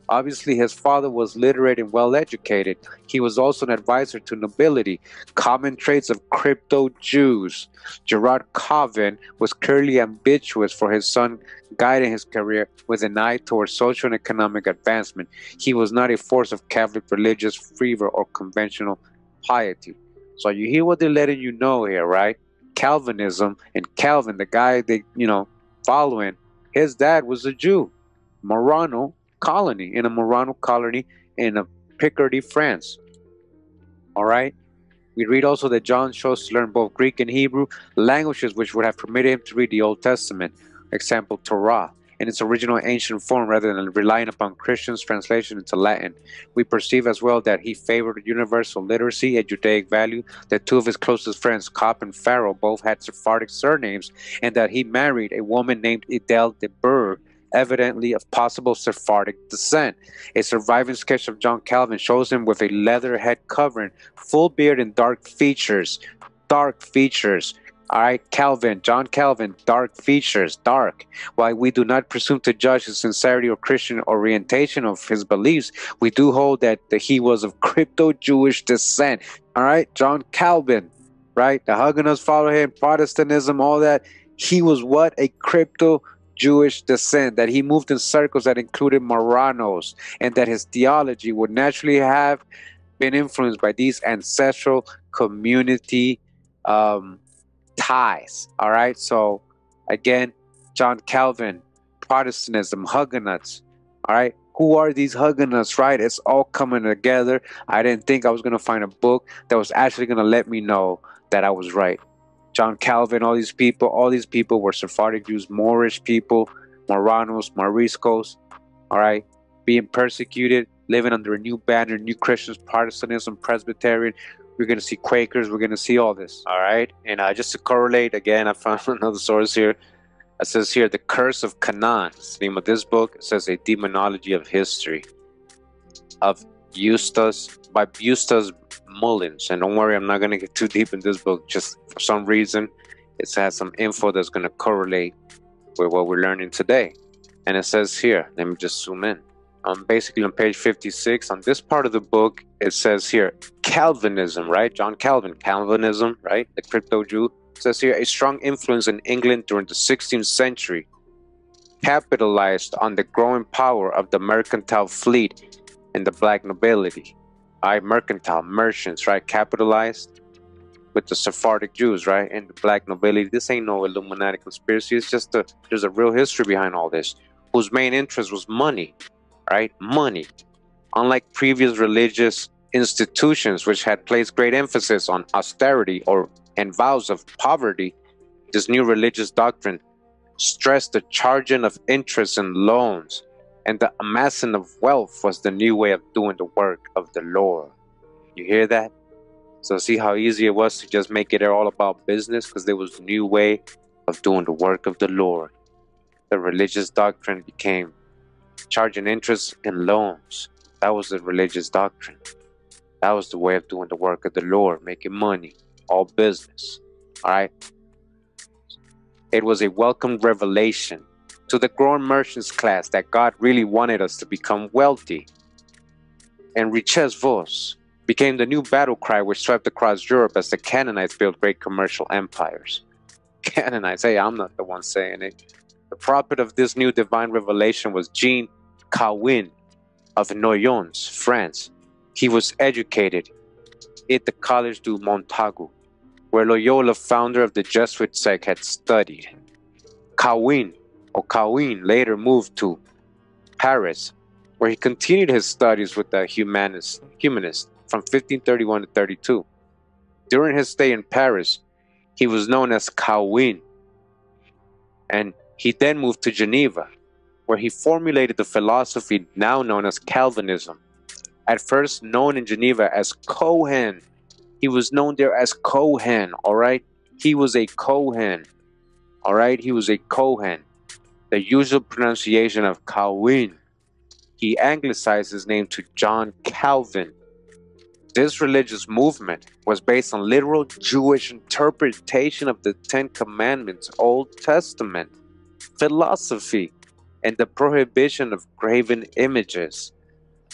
[SPEAKER 1] Obviously, his father was literate and well-educated. He was also an advisor to nobility. Common traits of crypto-Jews. Gerard Calvin was clearly ambitious for his son, guiding his career with an eye towards social and economic advancement. He was not a force of Catholic religious fervor or conventional piety. So you hear what they're letting you know here, right? Calvinism, and Calvin, the guy they, following, his dad was a Jew. Marrano colony, in a Marrano colony in Picardy, France. All right. We read also that John chose to learn both Greek and Hebrew, languages which would have permitted him to read the Old Testament, example Torah, in its original ancient form rather than relying upon Christians' translation into Latin. We perceive as well that he favored universal literacy, a Judaic value, that two of his closest friends, Cop and Pharaoh, both had Sephardic surnames, and that he married a woman named Idel de Burgh, evidently of possible Sephardic descent. A surviving sketch of John Calvin shows him with a leather head covering, full beard, and dark features. Dark features. All right, Calvin, John Calvin, dark features, dark. While we do not presume to judge his sincerity or Christian orientation of his beliefs, we do hold that he was of crypto-Jewish descent. All right, John Calvin, right? The Huguenots follow him, Protestantism, all that. He was what? A crypto-Jewish descent, that he moved in circles that included Marranos, and that his theology would naturally have been influenced by these ancestral community ties. All right, so again, John Calvin, Protestantism, Huguenots. All right, who are these Huguenots? Right, it's all coming together. I didn't think I was going to find a book that was actually going to let me know that I was right. John Calvin, all these people were Sephardic Jews, Moorish people, Marranos, Moriscos, all right, being persecuted, living under a new banner, new Christians, Protestantism, Presbyterian. We're going to see Quakers, we're going to see all this, all right? And just to correlate, again, I found another source here. It says here, The Curse of Canaan. It's the name of this book. It says A Demonology of History of by Eustace Mullins. And don't worry, I'm not going to get too deep in this book. Just for some reason, it has some info that's going to correlate with what we're learning today. And it says here, let me just zoom in. Basically on page 56, on this part of the book, it says here, Calvinism, right? John Calvin, Calvinism, right? The crypto Jew. It says here, a strong influence in England during the 16th century, capitalized on the growing power of the mercantile fleet and the black nobility. Mercantile, merchants, right? Capitalized with the Sephardic Jews, right? And the black nobility. This ain't no Illuminati conspiracy. It's just there's a real history behind all this, whose main interest was money, right? Money. Unlike previous religious institutions, which had placed great emphasis on austerity and vows of poverty, this new religious doctrine stressed the charging of interest and loans, and the amassing of wealth was the new way of doing the work of the Lord. You hear that? So see how easy it was to just make it all about business, because there was a new way of doing the work of the Lord. The religious doctrine became charging interest and loans. That was the religious doctrine. That was the way of doing the work of the Lord, making money, all business. All right. It was a welcome revelation to the growing merchants class that God really wanted us to become wealthy. And riches vos became the new battle cry which swept across Europe as the Canaanites built great commercial empires. Canaanites, hey, I'm not the one saying it. The prophet of this new divine revelation was Jean Calvin of Noyons, France. He was educated at the College du Montagu, where Loyola, founder of the Jesuit sect, had studied. Calvin later moved to Paris, where he continued his studies with the humanists from 1531 to 32. During his stay in Paris, he was known as Calvin, and he then moved to Geneva, where he formulated the philosophy now known as Calvinism. At first known in Geneva as Cohen, he was known there as Cohen, all right? He was a Cohen, all right? He was a Cohen. The usual pronunciation of Calvin. He anglicized his name to John Calvin. This religious movement was based on literal Jewish interpretation of the Ten Commandments, Old Testament, philosophy, and the prohibition of graven images.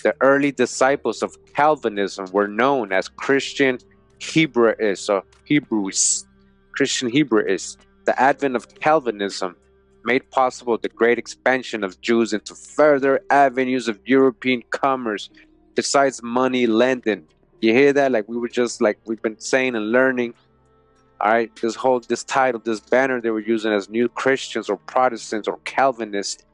[SPEAKER 1] The early disciples of Calvinism were known as Christian Hebraists or Hebrews. Christian Hebraists. The advent of Calvinism made possible the great expansion of Jews into further avenues of European commerce besides money lending. You hear that? Like we've been saying and learning. All right, this title, this banner they were using as New Christians or Protestants or Calvinists.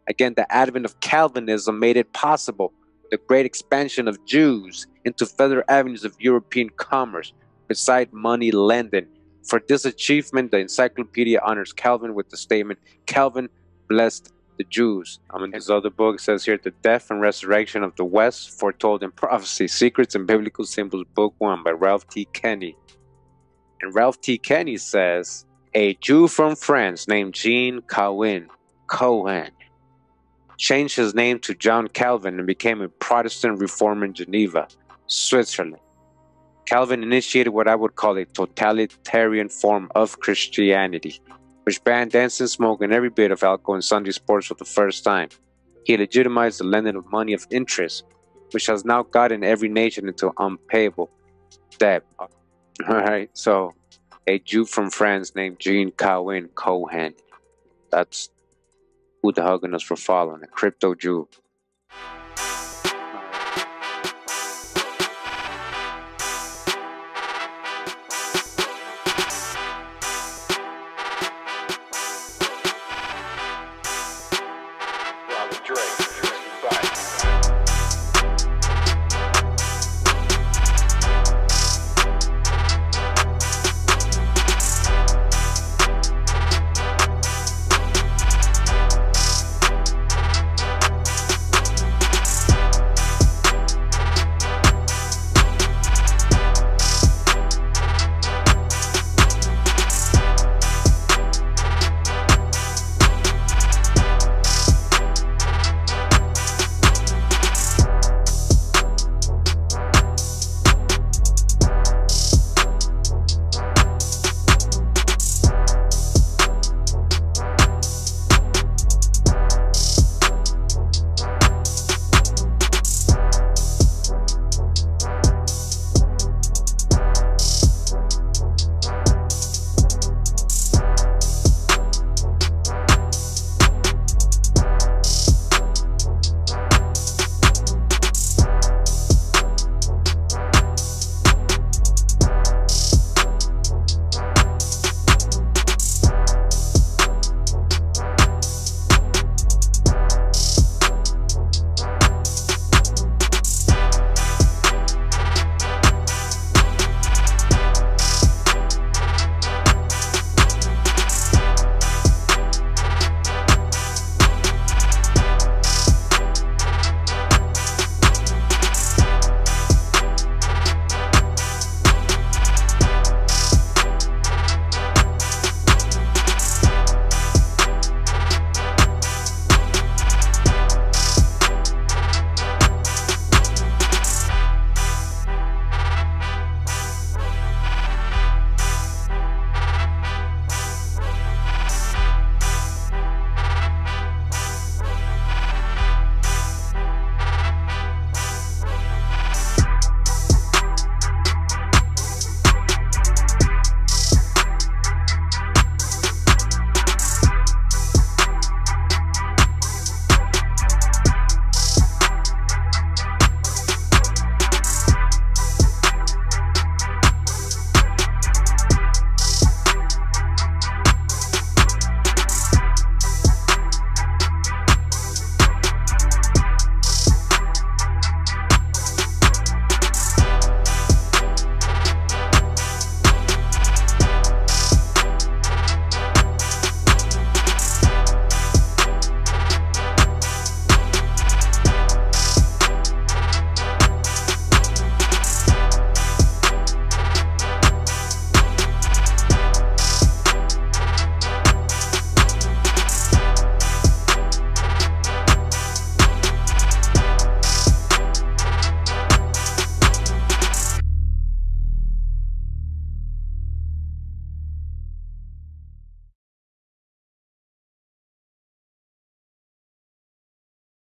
[SPEAKER 1] Again, the advent of Calvinism made it possible the great expansion of Jews into further avenues of European commerce beside money lending. For this achievement, the encyclopedia honors Calvin with the statement, Calvin blessed the Jews. In his other book says here, The Death and Resurrection of the West, Foretold in Prophecy, Secrets and Biblical Symbols, Book 1 by Ralph T. Kenney. And Ralph T. Kenney says, a Jew from France named Jean Calvin, Cohen, changed his name to John Calvin and became a Protestant reformer in Geneva, Switzerland. Calvin initiated what I would call a totalitarian form of Christianity, which banned dancing, smoke, and every bit of alcohol in Sunday sports for the first time. He legitimized the lending of money of interest, which has now gotten every nation into unpayable debt. All right, so a Jew from France named Jean Calvin Cohen. That's who the Huguenots were following, a crypto Jew.